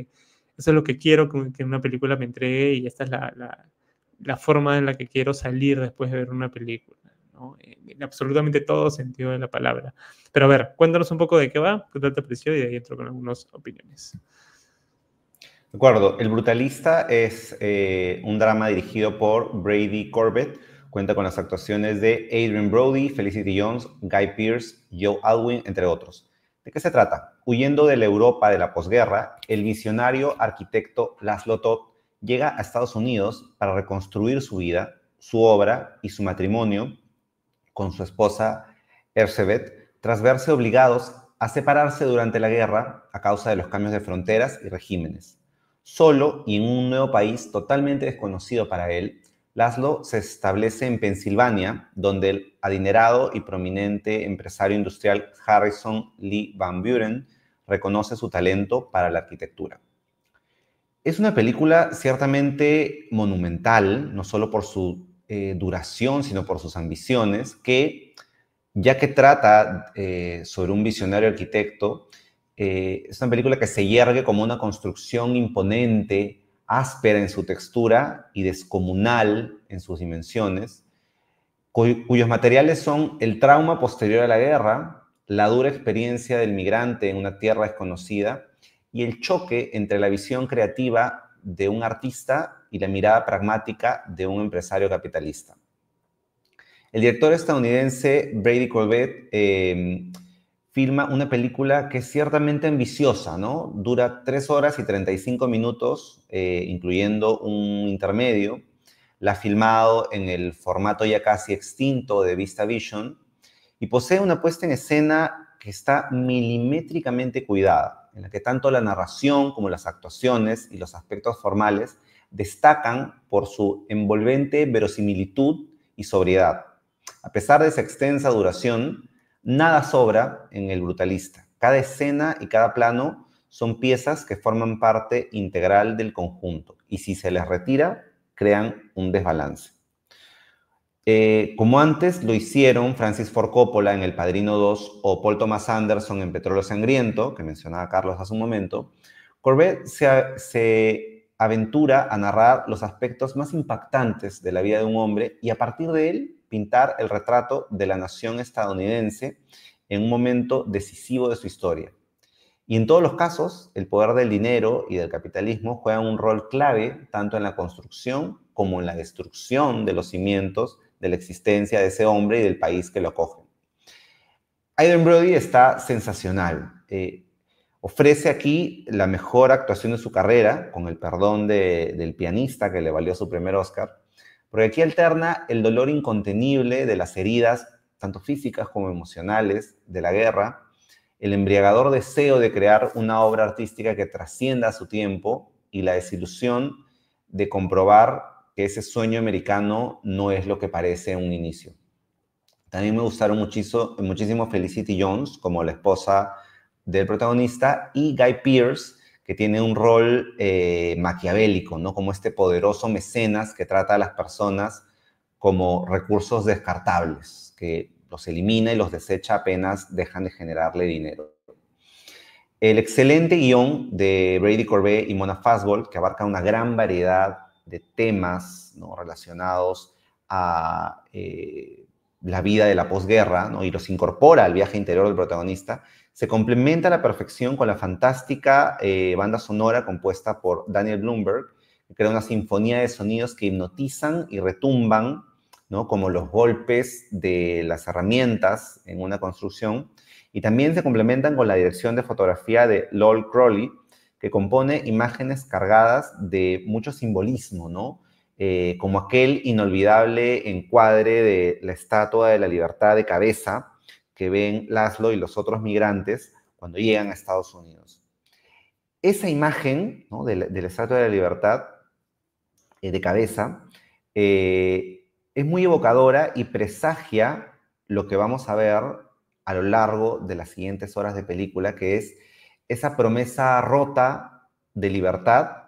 que quiero que una película me entregue, y esta es la forma en la que quiero salir después de ver una película, ¿no? En absolutamente todo sentido de la palabra. Pero a ver, cuéntanos un poco de qué va, qué tal te pareció, y de ahí entro con algunas opiniones. De acuerdo, El Brutalista es un drama dirigido por Brady Corbett. Cuenta con las actuaciones de Adrien Brody, Felicity Jones, Guy Pearce, Joe Alwyn, entre otros. ¿De qué se trata? Huyendo de la Europa de la posguerra, el visionario arquitecto Laszlo Todd llega a Estados Unidos para reconstruir su vida, su obra y su matrimonio con su esposa Erzsébet, tras verse obligados a separarse durante la guerra a causa de los cambios de fronteras y regímenes. Solo y en un nuevo país totalmente desconocido para él, Laszlo se establece en Pensilvania, donde el adinerado y prominente empresario industrial Harrison Lee Van Buren reconoce su talento para la arquitectura. Es una película ciertamente monumental, no solo por su duración, sino por sus ambiciones, que, ya que trata sobre un visionario arquitecto, es una película que se yergue como una construcción imponente, áspera en su textura y descomunal en sus dimensiones, cuyos materiales son el trauma posterior a la guerra, la dura experiencia del migrante en una tierra desconocida y el choque entre la visión creativa de un artista y la mirada pragmática de un empresario capitalista. El director estadounidense Brady Corbet filma una película que es ciertamente ambiciosa, ¿no? Dura 3 horas y 35 minutos, incluyendo un intermedio. La ha filmado en el formato ya casi extinto de VistaVision y posee una puesta en escena que está milimétricamente cuidada, en la que tanto la narración como las actuaciones y los aspectos formales destacan por su envolvente verosimilitud y sobriedad. A pesar de esa extensa duración, nada sobra en El Brutalista. Cada escena y cada plano son piezas que forman parte integral del conjunto y si se les retira, crean un desbalance. Como antes lo hicieron Francis Ford Coppola en El Padrino 2 o Paul Thomas Anderson en Petróleo Sangriento, que mencionaba Carlos hace un momento, Corbett se aventura a narrar los aspectos más impactantes de la vida de un hombre y a partir de él pintar el retrato de la nación estadounidense en un momento decisivo de su historia. Y en todos los casos, el poder del dinero y del capitalismo juegan un rol clave tanto en la construcción como en la destrucción de los cimientos de la existencia de ese hombre y del país que lo acoge. Adrien Brody está sensacional. Ofrece aquí la mejor actuación de su carrera, con el perdón del pianista que le valió su primer Oscar, porque aquí alterna el dolor incontenible de las heridas, tanto físicas como emocionales, de la guerra, el embriagador deseo de crear una obra artística que trascienda a su tiempo y la desilusión de comprobar que ese sueño americano no es lo que parece en un inicio. También me gustaron muchísimo Felicity Jones como la esposa del protagonista y Guy Pearce, que tiene un rol maquiavélico, ¿no? Como este poderoso mecenas que trata a las personas como recursos descartables, que los elimina y los desecha apenas dejan de generarle dinero. El excelente guión de Brady Corbet y Mona Fastball, que abarca una gran variedad de temas, ¿no?, relacionados a la vida de la posguerra, ¿no?, y los incorpora al viaje interior del protagonista, se complementa a la perfección con la fantástica banda sonora compuesta por Daniel Blumberg, que crea una sinfonía de sonidos que hipnotizan y retumban, ¿no?, como los golpes de las herramientas en una construcción, y también se complementan con la dirección de fotografía de Lol Crowley, que compone imágenes cargadas de mucho simbolismo, ¿no? Como aquel inolvidable encuadre de la Estatua de la Libertad de cabeza que ven Laszlo y los otros migrantes cuando llegan a Estados Unidos. Esa imagen, ¿no?, de la Estatua de la Libertad de cabeza es muy evocadora y presagia lo que vamos a ver a lo largo de las siguientes horas de película, que es esa promesa rota de libertad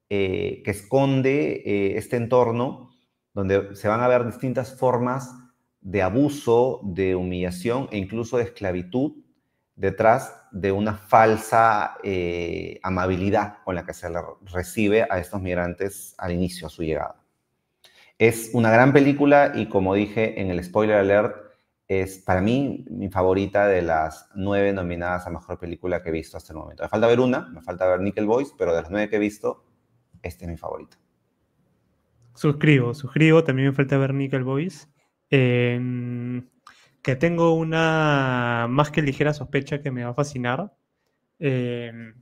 que esconde este entorno donde se van a ver distintas formas de abuso, de humillación e incluso de esclavitud detrás de una falsa amabilidad con la que se le recibe a estos migrantes al inicio, a su llegada. Es una gran película y, como dije en el spoiler alert, es para mí mi favorita de las 9 nominadas a Mejor Película que he visto hasta el momento. Me falta ver una, me falta ver Nickel Boys, pero de las 9 que he visto, este es mi favorito. Suscribo. También me falta ver Nickel Boys. Que tengo una más que ligera sospecha que me va a fascinar. De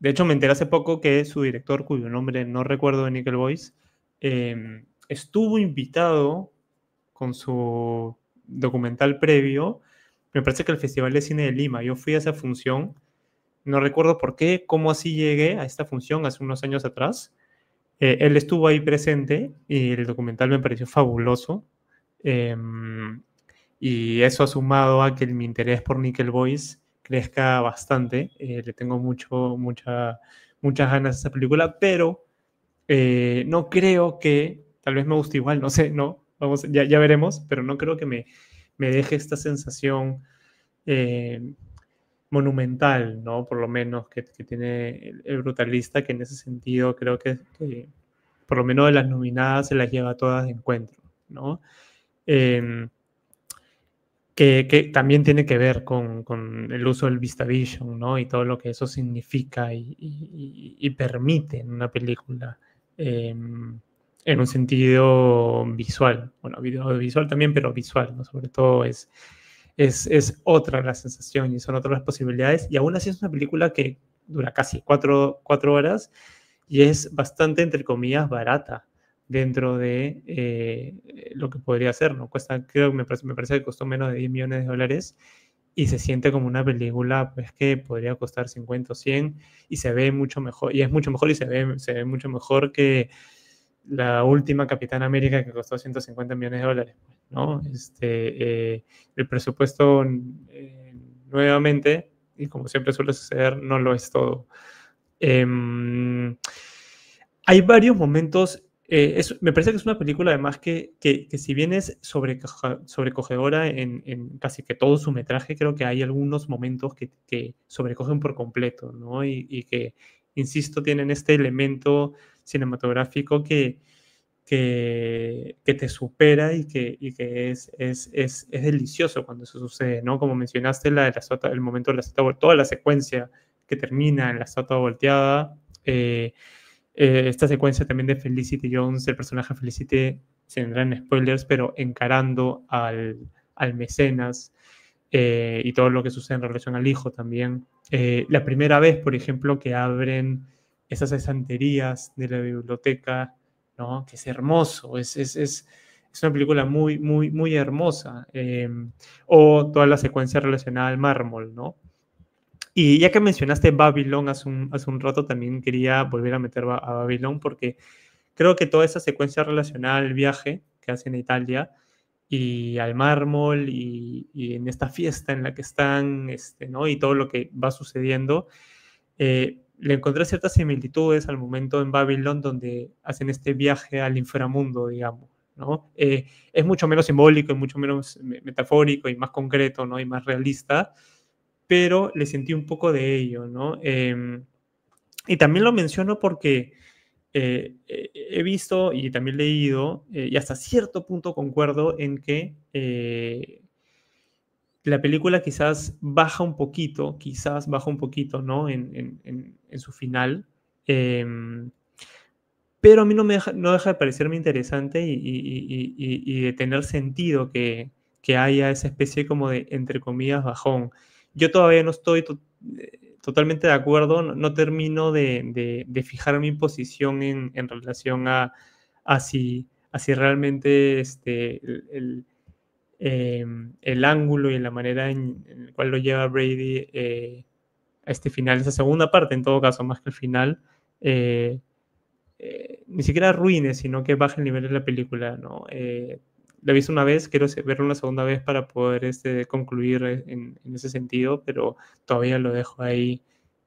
hecho, me enteré hace poco que su director, cuyo nombre no recuerdo de Nickel Boys, estuvo invitado con su documental previo, me parece que el Festival de Cine de Lima. Yo fui a esa función, no recuerdo por qué, cómo así llegué a esta función hace unos años atrás. Él estuvo ahí presente y el documental me pareció fabuloso. Y eso ha sumado a que mi interés por Nickel Boys crezca bastante. Le tengo muchas ganas a esa película, pero no creo que, tal vez me guste igual, no sé, no, ya veremos, pero no creo que me deje esta sensación monumental, ¿no? Por lo menos que tiene el Brutalista, que en ese sentido creo que por lo menos de las nominadas se las lleva todas de encuentro, ¿no? em, que también tiene que ver con el uso del VistaVision, ¿no? Y todo lo que eso significa y permite en una película, en un sentido visual. Bueno, audiovisual también, pero visual, ¿no? Sobre todo es otra la sensación y son otras las posibilidades. Y aún así es una película que dura casi 4 horas y es bastante, entre comillas, barata dentro de lo que podría ser, ¿no? Cuesta, creo que me parece que costó menos de $10 millones y se siente como una película pues, que podría costar 50 o 100 y se ve mucho mejor, y es mucho mejor y se ve mucho mejor que la última Capitán América que costó $150 millones, ¿no? El presupuesto, nuevamente, y como siempre suele suceder, no lo es todo. Hay varios momentos, me parece que es una película además que si bien es sobrecogedora en casi que todo su metraje, creo que hay algunos momentos que sobrecogen por completo, ¿no? Y que, insisto, tienen este elemento cinematográfico que te supera y que es delicioso cuando eso sucede, ¿no? Como mencionaste, el momento de la estatua, toda la secuencia que termina en la estatua volteada, esta secuencia también de Felicity Jones, el personaje Felicity, sin entrar en spoilers, pero encarando al mecenas y todo lo que sucede en relación al hijo también. La primera vez, por ejemplo, que abren esas estanterías de la biblioteca, ¿no? Que es hermoso, es una película muy, muy, muy hermosa. O toda la secuencia relacionada al mármol, ¿no? Y ya que mencionaste Babylon hace un rato, también quería volver a meter a Babylon porque creo que toda esa secuencia relacionada al viaje que hacen a Italia y al mármol y en esta fiesta en la que están, ¿no? Y todo lo que va sucediendo, le encontré ciertas similitudes al momento en Babylon donde hacen este viaje al inframundo, digamos, ¿no? Es mucho menos simbólico y mucho menos metafórico y más concreto, ¿no? Y más realista, pero le sentí un poco de ello, ¿no? Y también lo menciono porque he visto y también leído, y hasta cierto punto concuerdo en que la película quizás baja un poquito, ¿no? En su final. Pero a mí no deja de parecerme interesante y de tener sentido que haya esa especie como de, entre comillas, bajón. Yo todavía no estoy totalmente de acuerdo, no termino de fijar mi posición en relación a si realmente el ángulo y la manera en la cual lo lleva Brady a este final, esa segunda parte en todo caso, más que el final, ni siquiera arruine, sino que baje el nivel de la película, ¿no? La he visto una vez, quiero verla una segunda vez para poder concluir en ese sentido, pero todavía lo dejo ahí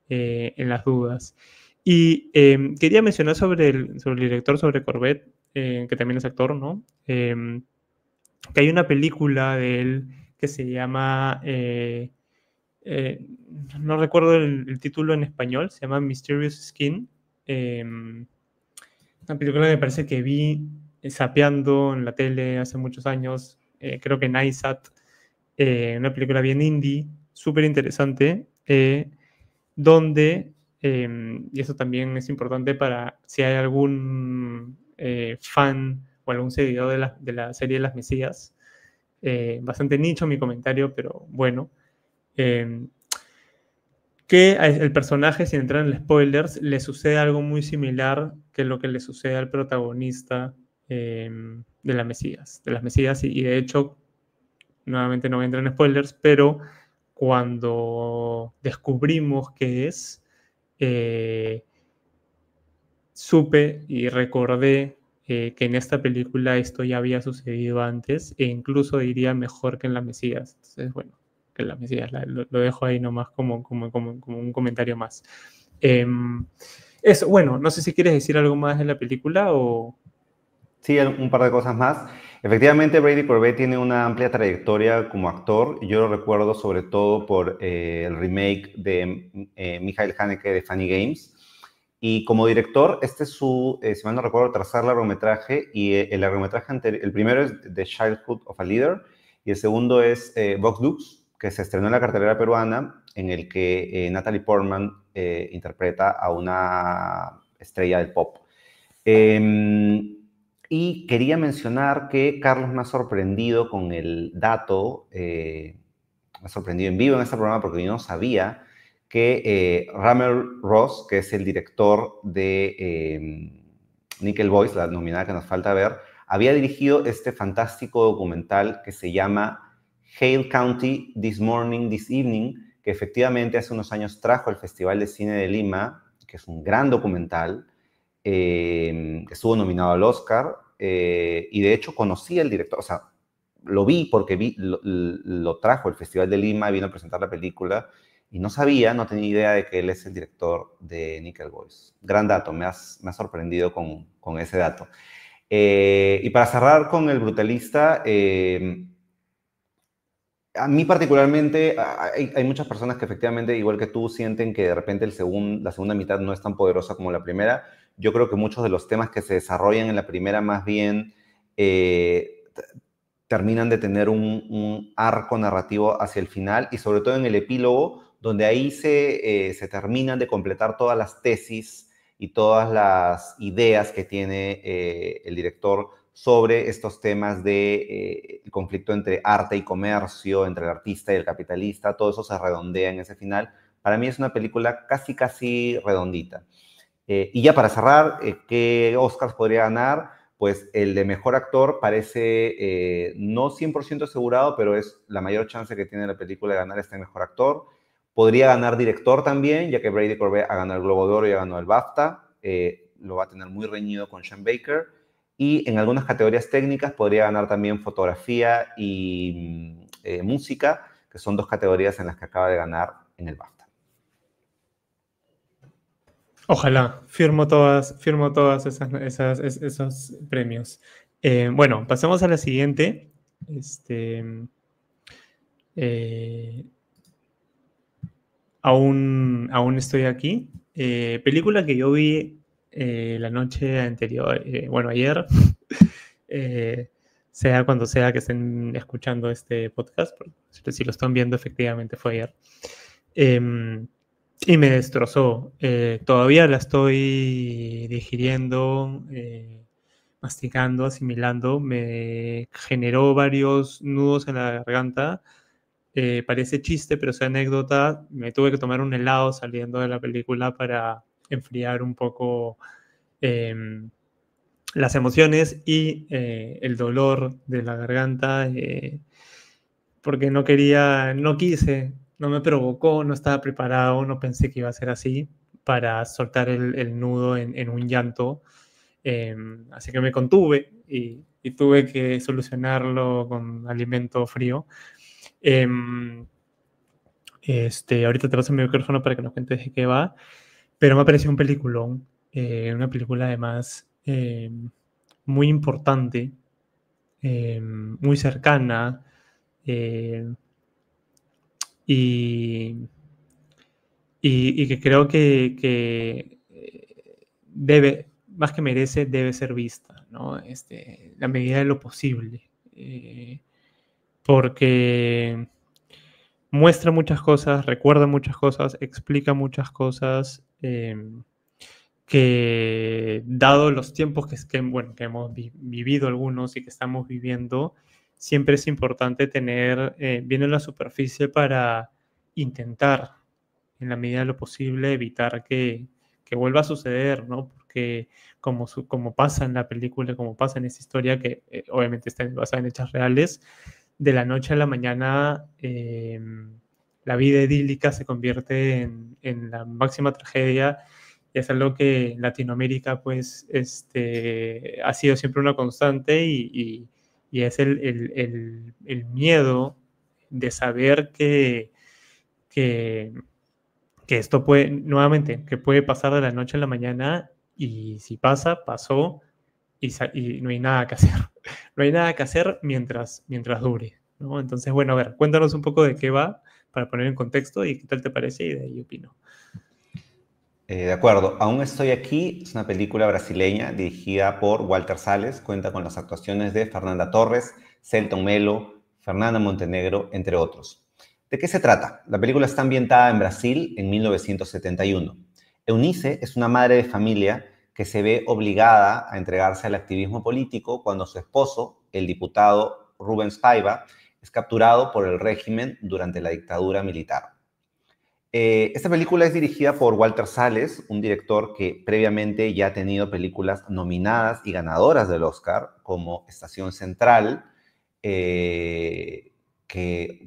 en las dudas. Y quería mencionar sobre el director, sobre Corbett, que también es actor, ¿no? Que hay una película de él que se llama, no recuerdo el título en español, se llama Mysterious Skin. Una película que me parece que vi zapeando en la tele hace muchos años, creo que en iSat, una película bien indie, súper interesante, donde, y eso también es importante para si hay algún fan o algún seguidor de la serie de Las Mesías, bastante nicho mi comentario, pero bueno, que el personaje, sin entrar en spoilers, le sucede algo muy similar que lo que le sucede al protagonista de las Mesías, y de hecho, nuevamente no voy a entrar en spoilers, pero cuando descubrimos qué es, supe y recordé que en esta película esto ya había sucedido antes, e incluso diría mejor que en La Mesías. Entonces, bueno, que en La Mesías, lo dejo ahí nomás como un comentario más. Eso, bueno, no sé si quieres decir algo más de la película o... Sí, un par de cosas más. Efectivamente, Brady Corbett tiene una amplia trayectoria como actor. Yo lo recuerdo sobre todo por el remake de Michael Haneke de Funny Games, Y como director, este es su, si mal no recuerdo, tercer largometraje, y el largometraje anterior, el primero es The Childhood of a Leader, y el segundo es Vox Lux, que se estrenó en la cartelera peruana, en el que Natalie Portman interpreta a una estrella del pop. Y quería mencionar que Carlos me ha sorprendido con el dato, me ha sorprendido en vivo en este programa porque yo no sabía que Ramel Ross, que es el director de Nickel Boys, la nominada que nos falta ver, había dirigido este fantástico documental que se llama Hale County, This Morning, This Evening, que efectivamente hace unos años trajo al Festival de Cine de Lima, que es un gran documental, estuvo nominado al Oscar, y de hecho conocí al director, o sea, lo vi porque lo trajo el Festival de Lima, vino a presentar la película, y no sabía, no tenía idea de que él es el director de Nickel Boys. Gran dato, me ha sorprendido con ese dato. Y para cerrar con El Brutalista, a mí particularmente, hay muchas personas que efectivamente, igual que tú, sienten que de repente la segunda mitad no es tan poderosa como la primera. Yo creo que muchos de los temas que se desarrollan en la primera más bien terminan de tener un arco narrativo hacia el final, y sobre todo en el epílogo, donde ahí se terminan de completar todas las tesis y todas las ideas que tiene el director sobre estos temas de el conflicto entre arte y comercio, entre el artista y el capitalista. Todo eso se redondea en ese final. Para mí es una película casi redondita. Y ya para cerrar, ¿qué Oscars podría ganar? Pues el de mejor actor parece no 100% asegurado, pero es la mayor chance que tiene la película de ganar este mejor actor. Podría ganar director también, ya que Brady Corbet ha ganado el Globo de Oro y ha ganado el BAFTA. Lo va a tener muy reñido con Sean Baker. Y en algunas categorías técnicas podría ganar también fotografía y música, que son dos categorías en las que acaba de ganar en el BAFTA. Ojalá, firmo todas esos premios. Bueno, pasemos a la siguiente. Aún estoy aquí. Película que yo vi la noche anterior, bueno, ayer, sea cuando sea que estén escuchando este podcast, si lo están viendo, efectivamente fue ayer. Y me destrozó. Todavía la estoy digiriendo, masticando, asimilando. Me generó varios nudos en la garganta. Parece chiste, pero es anécdota. Me tuve que tomar un helado saliendo de la película para enfriar un poco las emociones y el dolor de la garganta, porque no quise, no me provocó, no estaba preparado, no pensé que iba a ser así para soltar el nudo en un llanto. Así que me contuve y tuve que solucionarlo con alimento frío. Ahorita te paso mi micrófono para que nos cuentes de qué va, pero me ha parecido un peliculón, una película además muy importante, muy cercana, y que creo que debe, más que merece, debe ser vista, ¿no? La medida de lo posible, porque muestra muchas cosas, recuerda muchas cosas, explica muchas cosas, que dado los tiempos que hemos vivido algunos y que estamos viviendo, siempre es importante tener bien en la superficie para intentar, en la medida de lo posible, evitar que vuelva a suceder, ¿no? Porque como pasa en la película, como pasa en esta historia, que obviamente está basada en hechos reales, de la noche a la mañana la vida idílica se convierte en la máxima tragedia, y es algo que en Latinoamérica pues ha sido siempre una constante, y es el miedo de saber que esto puede, nuevamente, que puede pasar de la noche a la mañana, y si pasa, pasó, y no hay nada que hacer. No hay nada que hacer mientras dure, ¿no? Entonces, bueno, a ver, cuéntanos un poco de qué va para poner en contexto y qué tal te parece, y de ahí opino. De acuerdo, Aún estoy aquí es una película brasileña dirigida por Walter Salles, cuenta con las actuaciones de Fernanda Torres, Selton Mello, Fernanda Montenegro, entre otros. ¿De qué se trata? La película está ambientada en Brasil en 1971. Eunice es una madre de familia que se ve obligada a entregarse al activismo político cuando su esposo, el diputado Rubens Paiva, es capturado por el régimen durante la dictadura militar. Esta película es dirigida por Walter Salles, un director que previamente ya ha tenido películas nominadas y ganadoras del Oscar, como Estación Central, que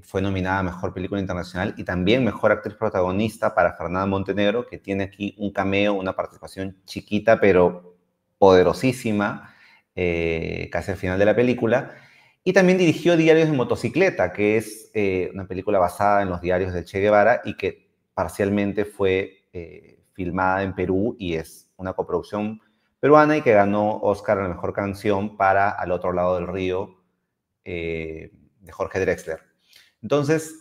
fue nominada a Mejor Película Internacional, y también Mejor Actriz Protagonista para Fernanda Montenegro, que tiene aquí un cameo, una participación chiquita, pero poderosísima, casi al final de la película. Y también dirigió Diarios de Motocicleta, que es una película basada en los diarios de Che Guevara y que parcialmente fue filmada en Perú y es una coproducción peruana y que ganó Oscar a la mejor canción para Al otro lado del río, de Jorge Drexler. Entonces,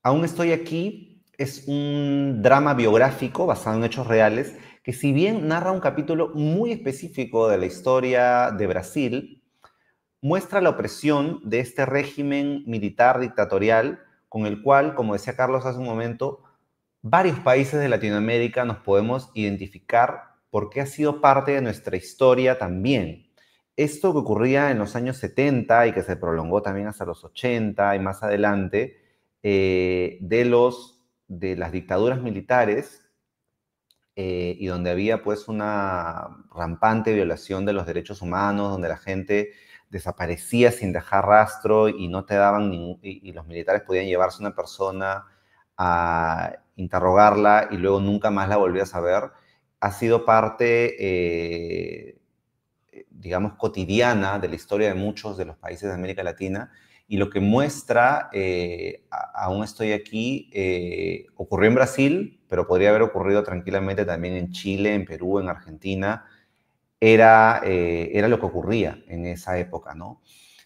Aún estoy aquí es un drama biográfico basado en hechos reales que, si bien narra un capítulo muy específico de la historia de Brasil, muestra la opresión de este régimen militar dictatorial con el cual, como decía Carlos hace un momento, varios países de Latinoamérica nos podemos identificar porque ha sido parte de nuestra historia también. Esto que ocurría en los años 70 y que se prolongó también hasta los 80 y más adelante, de las dictaduras militares, y donde había pues una rampante violación de los derechos humanos, donde la gente desaparecía sin dejar rastro y no te daban y los militares podían llevarse a una persona a interrogarla y luego nunca más la volvías a ver, ha sido parte, digamos, cotidiana de la historia de muchos de los países de América Latina. Y lo que muestra, Aún estoy aquí, ocurrió en Brasil, pero podría haber ocurrido tranquilamente también en Chile, en Perú, en Argentina. Era lo que ocurría en esa época, ¿no?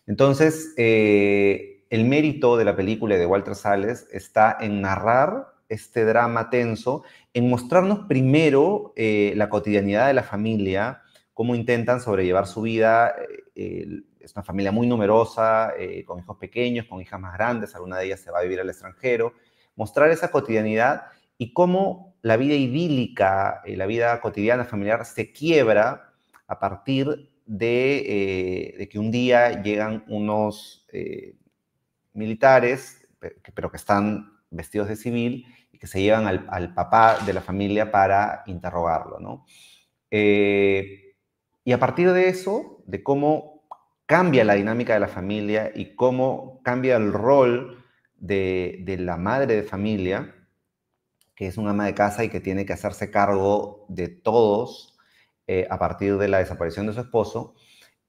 Entonces, el mérito de la película de Walter Salles está en narrar este drama tenso, en mostrarnos primero la cotidianidad de la familia, cómo intentan sobrellevar su vida. Es una familia muy numerosa, con hijos pequeños, con hijas más grandes, alguna de ellas se va a vivir al extranjero. Mostrar esa cotidianidad y cómo la vida idílica, la vida cotidiana familiar se quiebra a partir de que un día llegan unos militares, pero que están vestidos de civil y que se llevan al papá de la familia para interrogarlo, ¿no? Y a partir de eso, de cómo cambia la dinámica de la familia y cómo cambia el rol de la madre de familia, que es una ama de casa y que tiene que hacerse cargo de todos a partir de la desaparición de su esposo,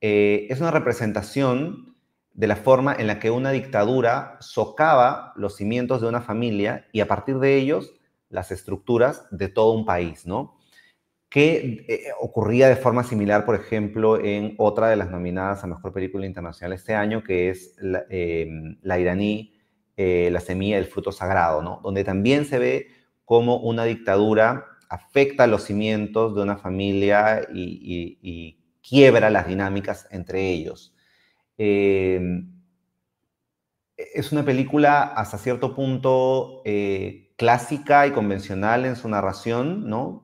es una representación de la forma en la que una dictadura socava los cimientos de una familia y a partir de ellos las estructuras de todo un país, ¿no? Que ocurría de forma similar, por ejemplo, en otra de las nominadas a Mejor Película Internacional este año, que es la iraní La semilla del fruto sagrado, ¿no? Donde también se ve cómo una dictadura afecta los cimientos de una familia y quiebra las dinámicas entre ellos. Es una película hasta cierto punto clásica y convencional en su narración, ¿no?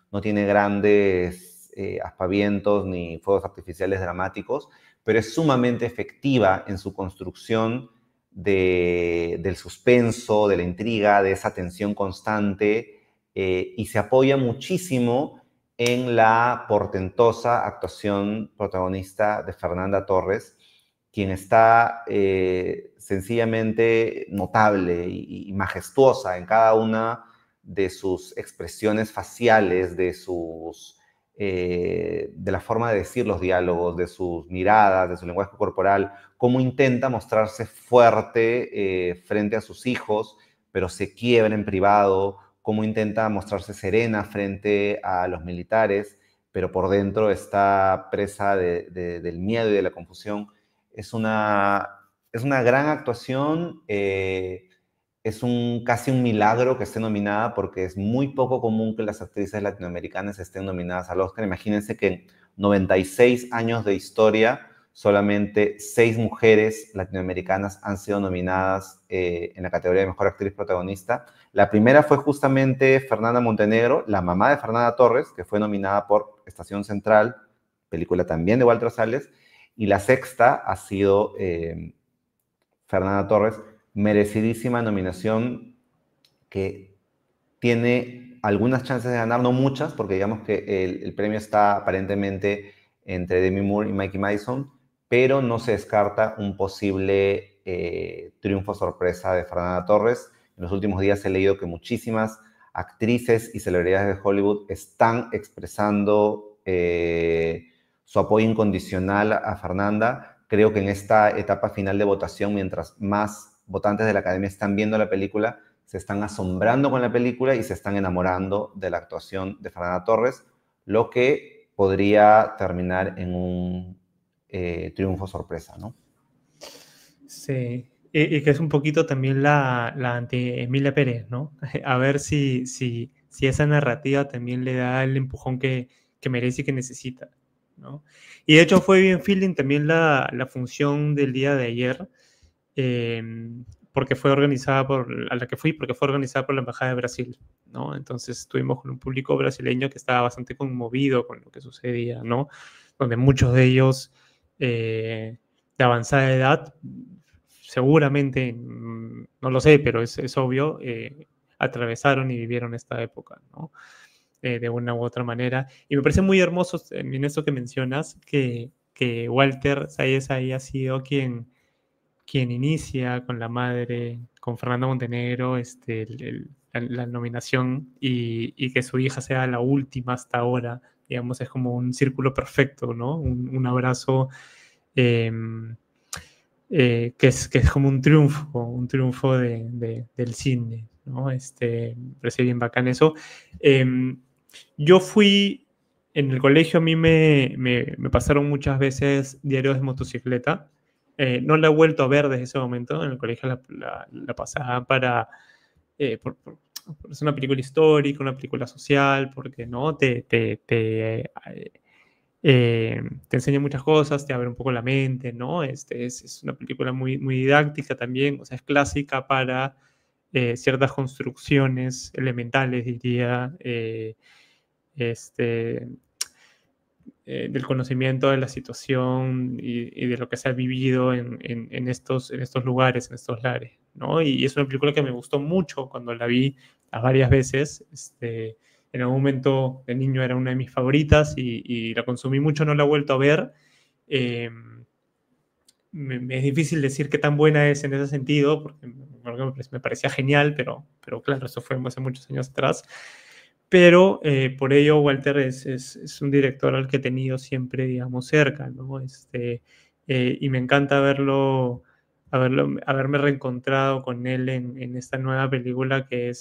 No tiene grandes aspavientos ni fuegos artificiales dramáticos, pero es sumamente efectiva en su construcción del suspenso, de la intriga, de esa tensión constante, y se apoya muchísimo en la portentosa actuación protagonista de Fernanda Torres, quien está sencillamente notable y majestuosa en cada una de sus expresiones faciales, de la forma de decir los diálogos, de sus miradas, de su lenguaje corporal, cómo intenta mostrarse fuerte frente a sus hijos, pero se quiebra en privado, cómo intenta mostrarse serena frente a los militares, pero por dentro está presa del miedo y de la confusión. Es una gran actuación, es casi un milagro que esté nominada porque es muy poco común que las actrices latinoamericanas estén nominadas al Oscar. Imagínense que en 96 años de historia, solamente 6 mujeres latinoamericanas han sido nominadas en la categoría de Mejor Actriz Protagonista. La primera fue justamente Fernanda Montenegro, la mamá de Fernanda Torres, que fue nominada por Estación Central, película también de Walter Sales, y la sexta ha sido Fernanda Torres, merecidísima nominación que tiene algunas chances de ganar, no muchas, porque digamos que el premio está aparentemente entre Demi Moore y Mikey Madison, pero no se descarta un posible triunfo sorpresa de Fernanda Torres. En los últimos días he leído que muchísimas actrices y celebridades de Hollywood están expresando su apoyo incondicional a Fernanda. Creo que en esta etapa final de votación, mientras más votantes de la Academia están viendo la película, se están asombrando con la película y se están enamorando de la actuación de Fernanda Torres, lo que podría terminar en un triunfo sorpresa, ¿no? Sí, y que es un poquito también la anti-Emilia Pérez, ¿no? A ver si esa narrativa también le da el empujón que merece y que necesita, ¿no? Y de hecho fue bien feeling también la función del día de ayer, porque fue organizada a la que fui, porque fue organizada por la Embajada de Brasil, ¿no? Entonces estuvimos con un público brasileño que estaba bastante conmovido con lo que sucedía, ¿no? Donde muchos de ellos de avanzada edad, seguramente, no lo sé, pero es obvio, atravesaron y vivieron esta época, ¿no? De una u otra manera. Y me parece muy hermoso en esto que mencionas, que Walter Salles haya sido quien inicia con la madre, con Fernanda Montenegro, la nominación y que su hija sea la última hasta ahora. Digamos, es como un círculo perfecto, ¿no? Un abrazo eh, que es como un triunfo del cine, ¿no? Me parece bien bacán eso. Yo fui, en el colegio a mí me pasaron muchas veces diarios de motocicleta. No la he vuelto a ver desde ese momento. En el colegio la pasaba para... es una película histórica, una película social, porque no te enseña muchas cosas, te abre un poco la mente, ¿no? Es una película muy, muy didáctica también, o sea, es clásica para ciertas construcciones elementales, diría, este, del conocimiento de la situación y de lo que se ha vivido en estos lugares, en estos lares, ¿no? Y es una película que me gustó mucho cuando la vi a varias veces. En algún momento de niño era una de mis favoritas y la consumí mucho, no la he vuelto a ver. Eh, me es difícil decir qué tan buena es en ese sentido, porque me parecía genial, pero claro, eso fue hace muchos años atrás. Pero por ello Walter es un director al que he tenido siempre, digamos, cerca, ¿no? Y me encanta haberme reencontrado con él en esta nueva película que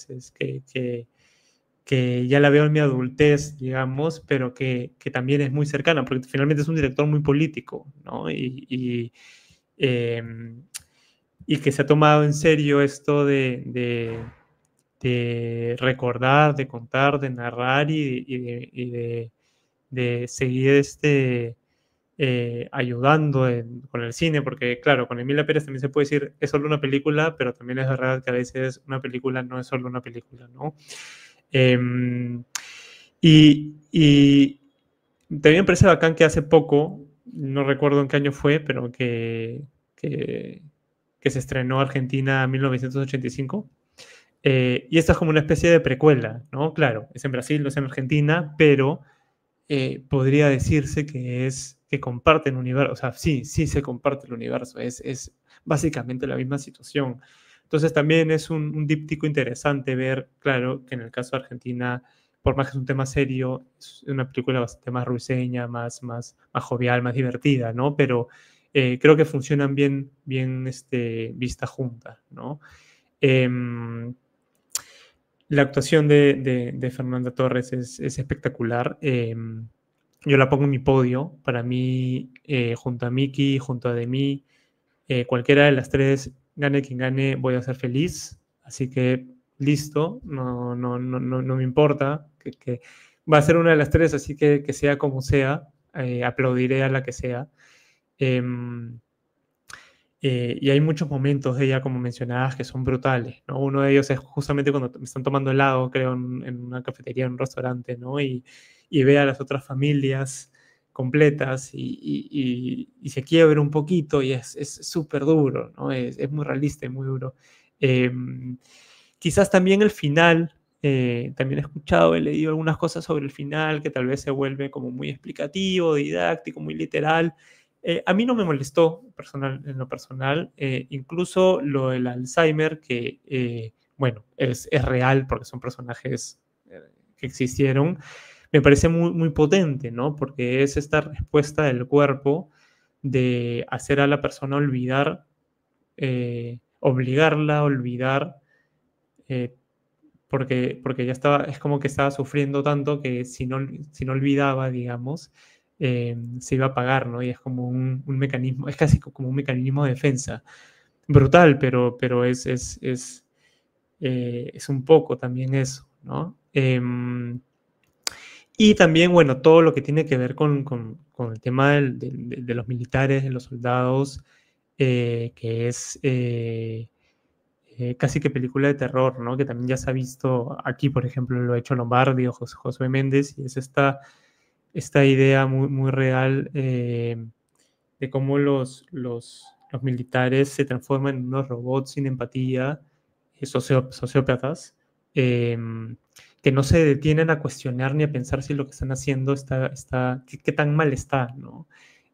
ya la veo en mi adultez, digamos, pero que también es muy cercana, porque finalmente es un director muy político, ¿no? Eh, y que se ha tomado en serio esto de recordar, de contar, de narrar de seguir ayudando con el cine, porque claro, con Emilia Pérez también se puede decir es solo una película, pero también es verdad que a veces una película no es solo una película, ¿no? Y también me parece bacán que hace poco, no recuerdo en qué año fue, pero que se estrenó Argentina 1985. Y esta es como una especie de precuela, ¿no? Claro, es en Brasil, no es en Argentina, pero podría decirse que comparten universo, o sea, sí se comparte el universo, es básicamente la misma situación. Entonces también es un díptico interesante ver, claro, que en el caso de Argentina, por más que es un tema serio, es una película bastante más ruiseña, más jovial, más divertida, ¿no? Pero creo que funcionan bien vistas juntas, ¿no? Eh, la actuación de Fernanda Torres es espectacular. Yo la pongo en mi podio. Para mí, junto a Miki, junto a Demi, cualquiera de las tres, gane quien gane, voy a ser feliz. Así que listo, no me importa, que va a ser una de las tres, así que sea como sea, aplaudiré a la que sea. Em, y hay muchos momentos de ella, como mencionabas, que son brutales, ¿no? Uno de ellos es justamente cuando me están tomando helado, creo, en una cafetería, en un restaurante, ¿no? Y ve a las otras familias completas y se quiebra un poquito y es súper duro, ¿no? Es muy realista y muy duro. Eh, Quizás también el final, también he escuchado, he leído algunas cosas sobre el final que tal vez se vuelve como muy explicativo, didáctico, muy literal. A mí no me molestó en lo personal, incluso lo del Alzheimer, que, bueno, es real porque son personajes que existieron, me parece muy, muy potente, ¿no? Porque es esta respuesta del cuerpo de hacer a la persona olvidar, obligarla a olvidar, eh, porque ya estaba, es como que estaba sufriendo tanto que si no olvidaba, digamos, se iba a pagar, ¿no? Y es como un mecanismo, es casi como un mecanismo de defensa. Brutal, pero es un poco también eso, ¿no? Y también, bueno, todo lo que tiene que ver con el tema de los militares, de los soldados, que es casi que película de terror, ¿no? Que también ya se ha visto aquí, por ejemplo, lo ha hecho Lombardi o Josué Méndez, y es esta idea muy, muy real de cómo los militares se transforman en unos robots sin empatía, sociópatas, eh, que no se detienen a cuestionar ni a pensar si lo que están haciendo qué tan mal está, ¿no?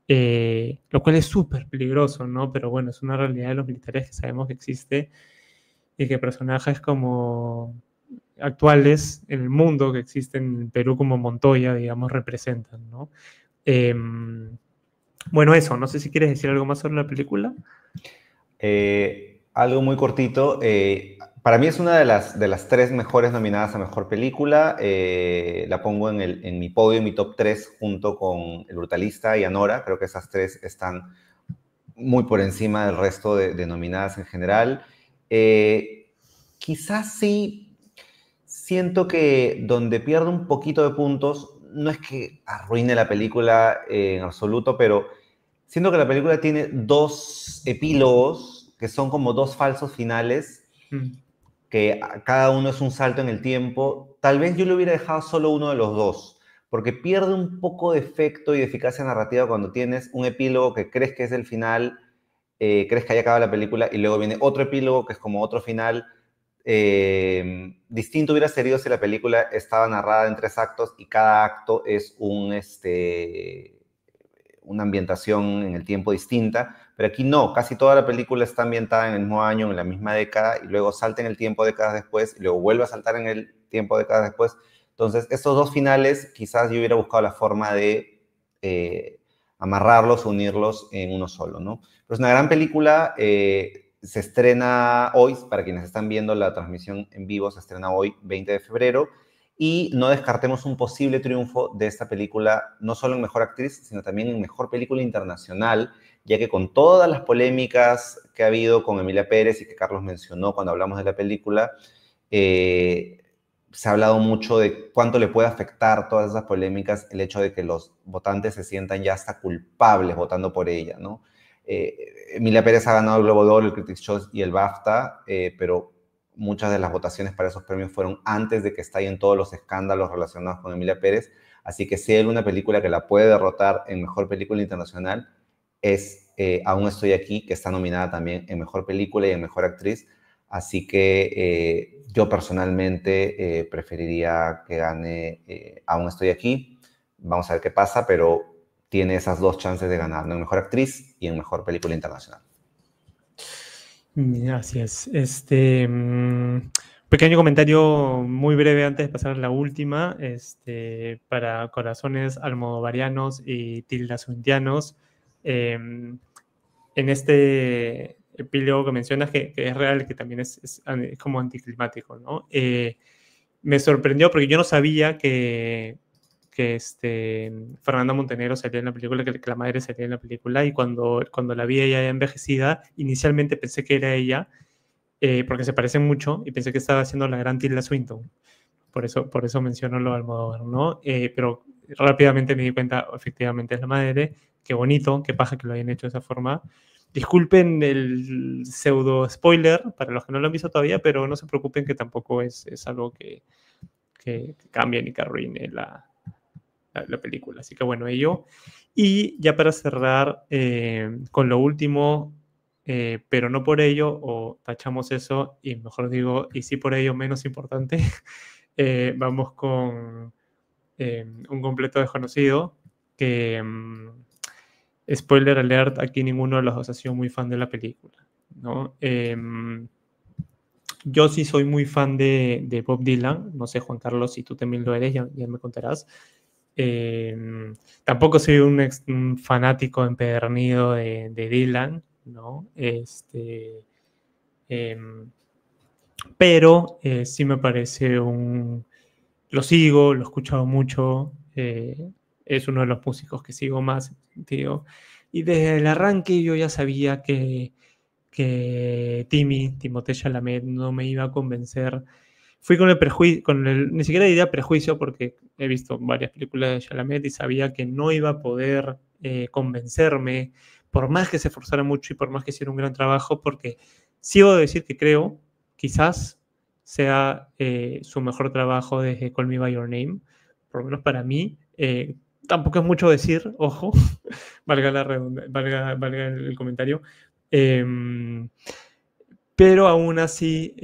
Lo cual es súper peligroso, ¿no? Pero bueno, es una realidad de los militares que sabemos que existe y que personajes como actuales en el mundo que existen en Perú como Montoya, digamos, representan, ¿no? Eh, bueno, eso, no sé si quieres decir algo más sobre la película. Algo muy cortito. Para mí es una de las tres mejores nominadas a Mejor Película. La pongo en mi podio, en mi top 3, junto con El Brutalista y Anora. Creo que esas tres están muy por encima del resto de nominadas en general. Quizás sí siento que donde pierde un poquito de puntos, no es que arruine la película en absoluto, pero siento que la película tiene dos epílogos que son como dos falsos finales, que cada uno es un salto en el tiempo. Tal vez yo le hubiera dejado solo uno de los dos, porque pierde un poco de efecto y de eficacia narrativa cuando tienes un epílogo que crees que es el final, crees que haya acabado la película, y luego viene otro epílogo que es como otro final. Distinto hubiera sido si la película estaba narrada en 3 actos y cada acto es una ambientación en el tiempo distinta, pero aquí no, casi toda la película está ambientada en el mismo año, en la misma década, y luego salta en el tiempo décadas después, y luego vuelve a saltar en el tiempo décadas después. Entonces, estos dos finales, quizás yo hubiera buscado la forma de amarrarlos, unirlos en uno solo, ¿no? Pero es una gran película, se estrena hoy, para quienes están viendo la transmisión en vivo, se estrena hoy, 20 de febrero, y no descartemos un posible triunfo de esta película, no solo en Mejor Actriz, sino también en Mejor Película Internacional, ya que con todas las polémicas que ha habido con Emilia Pérez y que Carlos mencionó cuando hablamos de la película, se ha hablado mucho de cuánto le puede afectar todas esas polémicas el hecho de que los votantes se sientan ya hasta culpables votando por ella, ¿no? Emilia Pérez ha ganado el Globo de Oro, el Critics' Choice y el BAFTA, pero muchas de las votaciones para esos premios fueron antes de que estallen todos los escándalos relacionados con Emilia Pérez, así que si hay una película que la puede derrotar en Mejor Película Internacional es Aún estoy aquí, que está nominada también en Mejor Película y en Mejor Actriz, así que yo personalmente preferiría que gane Aún estoy aquí. Vamos a ver qué pasa, pero tiene esas dos chances de ganar, ¿no? En Mejor Actriz y en Mejor Película Internacional. Así es. Pequeño comentario muy breve antes de pasar a la última. Para corazones almodovarianos y tildasuntianos, en este epílogo que mencionas, que es real, que también es como anticlimático, ¿no? Me sorprendió porque yo no sabía que Fernanda Montenegro salía en la película, que la madre salía en la película, y cuando la vi ella ya envejecida, inicialmente pensé que era ella, porque se parecen mucho, y pensé que estaba haciendo la gran Tilda Swinton. Por eso menciono lo de Almodóvar, ¿no? Pero rápidamente me di cuenta, efectivamente es la madre. Qué bonito, qué paja que lo hayan hecho de esa forma. Disculpen el pseudo spoiler para los que no lo han visto todavía, pero no se preocupen que tampoco es algo que cambie ni que arruine la película. Así que bueno, ello. Y ya para cerrar con lo último, pero no por ello, o tachamos eso, y mejor digo, y sí por ello menos importante, vamos con un completo desconocido, que, spoiler alert, aquí ninguno de los dos ha sido muy fan de la película, ¿no? Yo sí soy muy fan de Bob Dylan, no sé, Juan Carlos, si tú también lo eres, ya me contarás. Tampoco soy un fanático empedernido de Dylan, ¿no? Pero sí me parece lo sigo, lo he escuchado mucho, es uno de los músicos que sigo más, en ese sentido. Y desde el arranque yo ya sabía que Timothée Chalamet no me iba a convencer. Fui con el prejuicio, ni siquiera diría prejuicio, porque he visto varias películas de Chalamet y sabía que no iba a poder convencerme, por más que se esforzara mucho y por más que hiciera un gran trabajo, porque sí debo decir que creo, quizás sea su mejor trabajo desde Call Me By Your Name, por lo menos para mí. Tampoco es mucho decir, ojo, valga el comentario. Pero aún así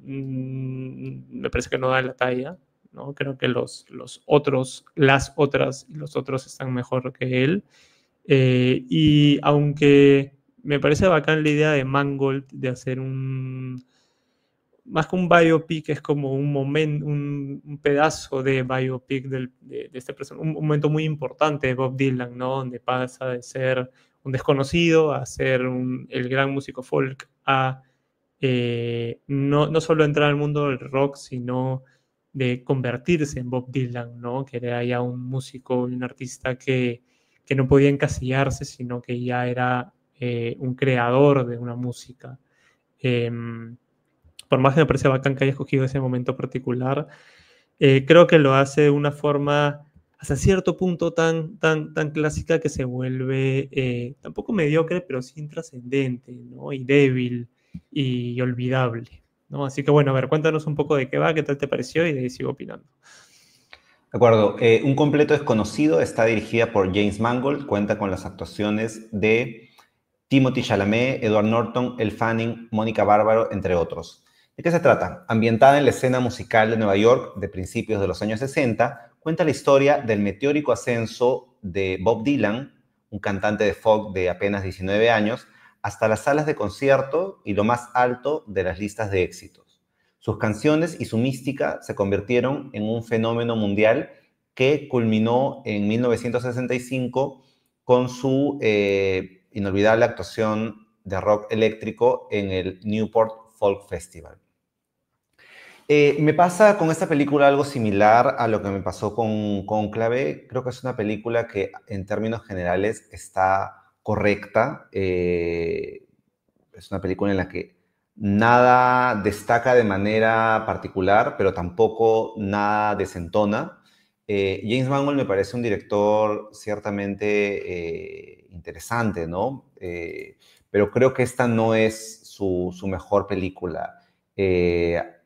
me parece que no da la talla, ¿no? Creo que las otras y los otros están mejor que él. Y aunque me parece bacán la idea de Mangold de hacer más que un biopic, es como un pedazo de biopic de este personaje, un momento muy importante de Bob Dylan, ¿no? Donde pasa de ser un desconocido a ser el gran músico folk, a no solo entrar al mundo del rock, sino de convertirse en Bob Dylan, ¿no? Que era ya un músico y un artista que no podía encasillarse, sino que ya era un creador de una música. Por más que me parece bacán que haya escogido ese momento particular, creo que lo hace de una forma hasta cierto punto tan clásica que se vuelve tampoco mediocre, pero sí intrascendente, ¿no? Y débil y olvidable, ¿no? Así que bueno, a ver, cuéntanos un poco de qué va, qué tal te pareció y de ahí sigo opinando. De acuerdo. Un completo desconocido está dirigida por James Mangold, cuenta con las actuaciones de Timothée Chalamet, Edward Norton, Elle Fanning, Mónica Bárbaro, entre otros. ¿De qué se trata? Ambientada en la escena musical de Nueva York de principios de los años 60, cuenta la historia del meteórico ascenso de Bob Dylan, un cantante de folk de apenas 19 años, hasta las salas de concierto y lo más alto de las listas de éxitos. Sus canciones y su mística se convirtieron en un fenómeno mundial que culminó en 1965 con su inolvidable actuación de rock eléctrico en el Newport Folk Festival. Me pasa con esta película algo similar a lo que me pasó con Cónclave. Creo que es una película que en términos generales está correcta. Es una película en la que nada destaca de manera particular, pero tampoco nada desentona. James Mangold me parece un director ciertamente interesante, ¿no? Pero creo que esta no es su mejor película.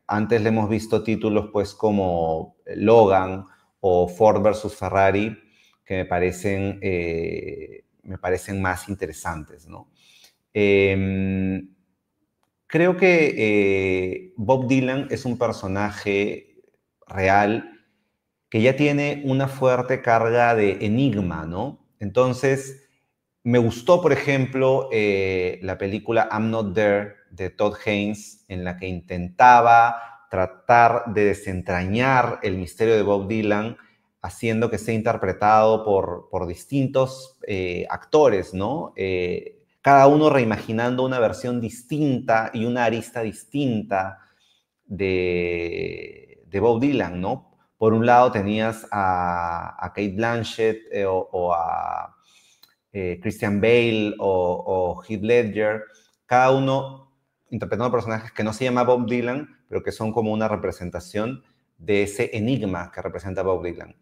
Antes le hemos visto títulos pues como Logan o Ford versus Ferrari, que me parecen más interesantes, ¿no? Creo que Bob Dylan es un personaje real que ya tiene una fuerte carga de enigma, ¿no? Entonces, me gustó, por ejemplo, la película I'm Not There de Todd Haynes, en la que intentaba tratar de desentrañar el misterio de Bob Dylan, haciendo que sea interpretado por distintos actores, ¿no? Cada uno reimaginando una versión distinta y una arista distinta de Bob Dylan, ¿no? Por un lado tenías a Kate Blanchett o a Christian Bale o Heath Ledger, cada uno interpretando personajes que no se llama Bob Dylan, pero que son como una representación de ese enigma que representa Bob Dylan.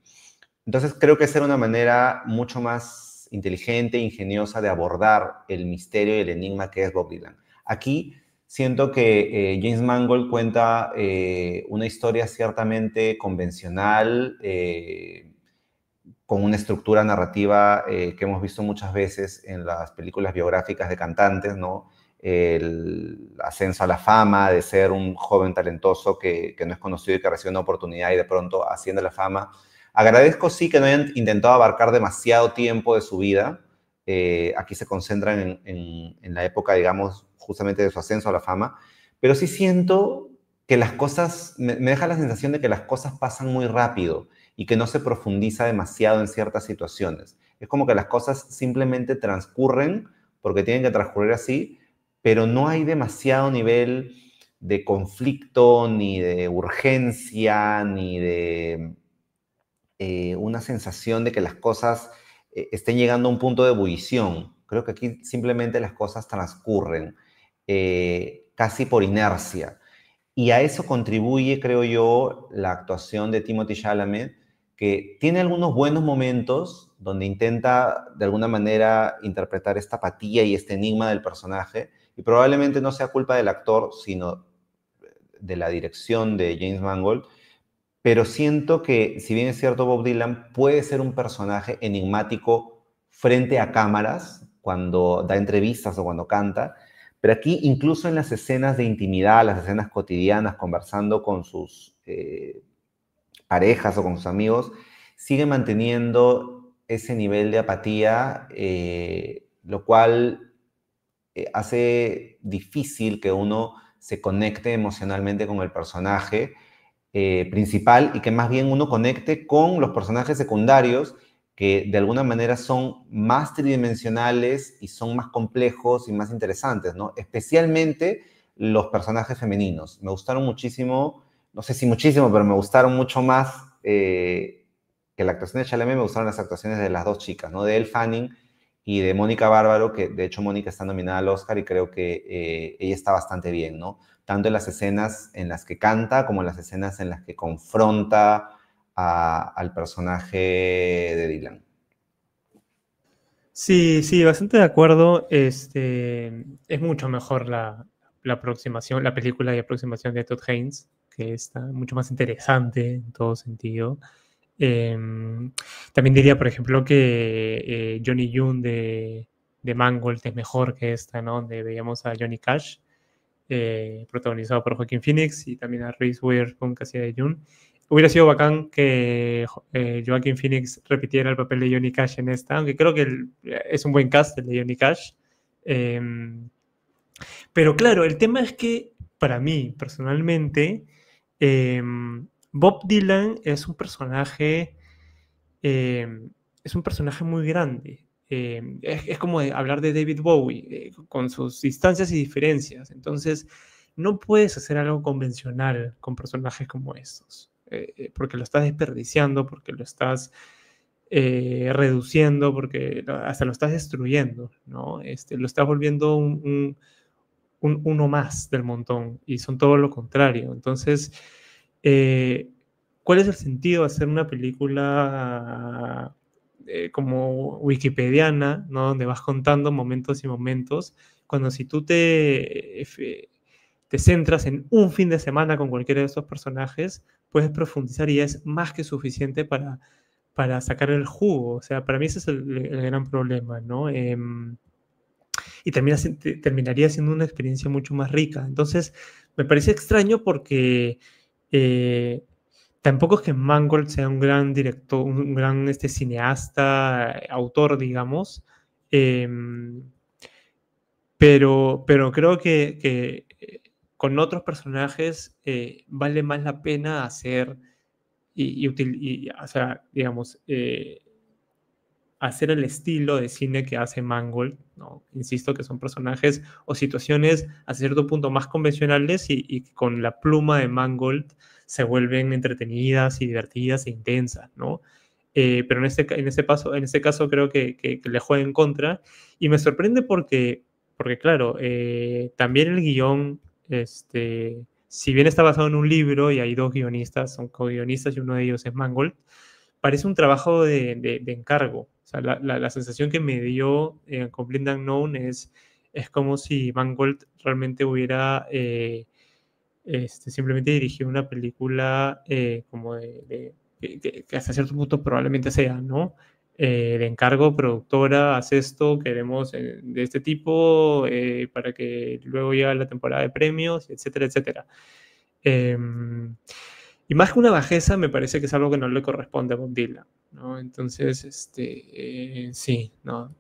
Entonces creo que esa era una manera mucho más inteligente e ingeniosa de abordar el misterio y el enigma que es Bob Dylan. Aquí siento que James Mangold cuenta una historia ciertamente convencional, con una estructura narrativa que hemos visto muchas veces en las películas biográficas de cantantes, ¿no? El ascenso a la fama, de ser un joven talentoso que no es conocido y que recibe una oportunidad y de pronto asciende a la fama. Agradezco sí que no hayan intentado abarcar demasiado tiempo de su vida. Aquí se concentran en la época, digamos, justamente de su ascenso a la fama, pero sí siento que las cosas, me deja la sensación de que las cosas pasan muy rápido y que no se profundiza demasiado en ciertas situaciones. Es como que las cosas simplemente transcurren porque tienen que transcurrir así, pero no hay demasiado nivel de conflicto, ni de urgencia, ni de una sensación de que las cosas estén llegando a un punto de ebullición. Creo que aquí simplemente las cosas transcurren casi por inercia. Y a eso contribuye, creo yo, la actuación de Timothée Chalamet, que tiene algunos buenos momentos donde intenta de alguna manera interpretar esta apatía y este enigma del personaje, y probablemente no sea culpa del actor, sino de la dirección de James Mangold, pero siento que, si bien es cierto, Bob Dylan puede ser un personaje enigmático frente a cámaras, cuando da entrevistas o cuando canta, pero aquí, incluso en las escenas de intimidad, las escenas cotidianas, conversando con sus parejas o con sus amigos, sigue manteniendo ese nivel de apatía, lo cual hace difícil que uno se conecte emocionalmente con el personaje principal y que más bien uno conecte con los personajes secundarios que de alguna manera son más tridimensionales y son más complejos y más interesantes, ¿no? Especialmente los personajes femeninos. Me gustaron muchísimo, no sé si muchísimo, pero me gustaron mucho más que la actuación de Chalamet, me gustaron las actuaciones de las dos chicas, ¿no? De Elle Fanning y de Mónica Bárbaro, que de hecho Mónica está nominada al Oscar y creo que ella está bastante bien, ¿no? Tanto en las escenas en las que canta como en las escenas en las que confronta al personaje de Dylan. Sí, sí, bastante de acuerdo. Es mucho mejor la aproximación, la película y aproximación de Todd Haynes, que está mucho más interesante en todo sentido. También diría, por ejemplo, que Johnny June de Mangold es mejor que esta, ¿no? Donde veíamos a Johnny Cash, protagonizado por Joaquin Phoenix, y también a Reese Witherspoon, que hacía de June. Hubiera sido bacán que Joaquin Phoenix repitiera el papel de Johnny Cash en esta, aunque creo que es un buen cast el de Johnny Cash. Pero claro, el tema es que, para mí, personalmente, Bob Dylan es un personaje muy grande. Es como hablar de David Bowie, con sus distancias y diferencias. Entonces, no puedes hacer algo convencional con personajes como estos, porque lo estás desperdiciando, porque lo estás reduciendo, porque hasta lo estás destruyendo, ¿no? Lo estás volviendo uno más del montón, y son todo lo contrario. Entonces, ¿cuál es el sentido de hacer una película como wikipediana, ¿no? Donde vas contando momentos y momentos, cuando si tú te centras en un fin de semana con cualquiera de estos personajes, puedes profundizar y es más que suficiente para sacar el jugo? O sea, para mí ese es el gran problema, ¿no? Y terminaría siendo una experiencia mucho más rica. Entonces, me parece extraño porque tampoco es que Mangold sea un gran director, un gran cineasta, autor, digamos, eh, pero creo que con otros personajes vale más la pena hacer o sea, digamos, hacer el estilo de cine que hace Mangold, ¿no? Insisto que son personajes o situaciones a cierto punto más convencionales y con la pluma de Mangold se vuelven entretenidas y divertidas e intensas, ¿no? Pero en este caso creo que le juega en contra, y me sorprende porque porque claro, también el guión, si bien está basado en un libro y hay dos guionistas, son co-guionistas y uno de ellos es Mangold, parece un trabajo de encargo. O sea, la sensación que me dio en Complete Unknown es como si Mangold realmente hubiera simplemente dirigido una película como que hasta cierto punto probablemente sea, ¿no? De encargo, productora, haz esto, queremos de este tipo para que luego llegue la temporada de premios, etcétera, etcétera. Y más que una bajeza, me parece que es algo que no le corresponde a Bob Dylan, ¿no? Entonces, sí, ¿no?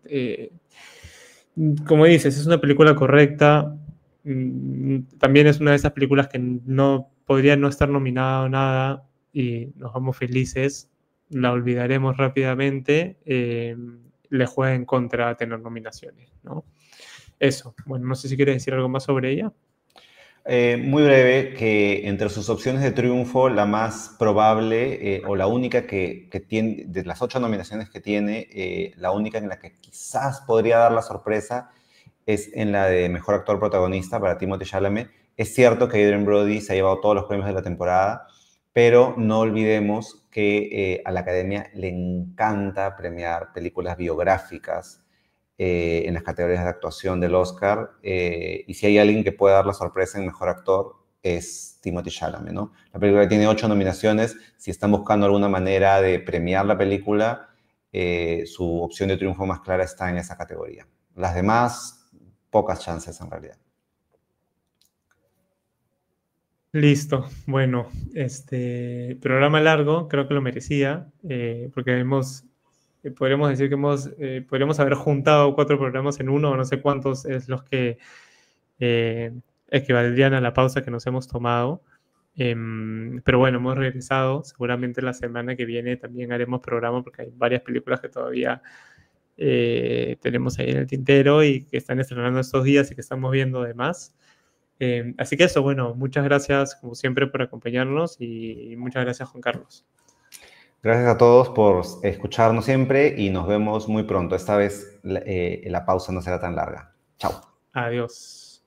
Como dices, es una película correcta. También es una de esas películas que no podría no estar nominada o nada y nos vamos felices. La olvidaremos rápidamente. Le juega en contra tener nominaciones, ¿no? Eso. Bueno, no sé si quieres decir algo más sobre ella. Muy breve, que entre sus opciones de triunfo, la más probable o la única que tiene, de las 8 nominaciones que tiene, la única en la que quizás podría dar la sorpresa es en la de Mejor Actor Protagonista para Timothée Chalamet. Es cierto que Adrien Brody se ha llevado todos los premios de la temporada, pero no olvidemos que a la Academia le encanta premiar películas biográficas en las categorías de actuación del Oscar, y si hay alguien que puede dar la sorpresa en Mejor Actor es Timothée Chalamet, ¿no? La película tiene 8 nominaciones, si están buscando alguna manera de premiar la película, su opción de triunfo más clara está en esa categoría. Las demás, pocas chances en realidad. Listo. Bueno, programa largo, creo que lo merecía, porque podríamos decir que podríamos haber juntado 4 programas en uno, o no sé cuántos es los que equivaldrían a la pausa que nos hemos tomado. Pero bueno, hemos regresado. Seguramente la semana que viene también haremos programa porque hay varias películas que todavía tenemos ahí en el tintero y que están estrenando estos días y que estamos viendo además. Así que eso, bueno, muchas gracias como siempre por acompañarnos y muchas gracias, Juan Carlos. Gracias a todos por escucharnos siempre y nos vemos muy pronto. Esta vez la pausa no será tan larga. Chao. Adiós.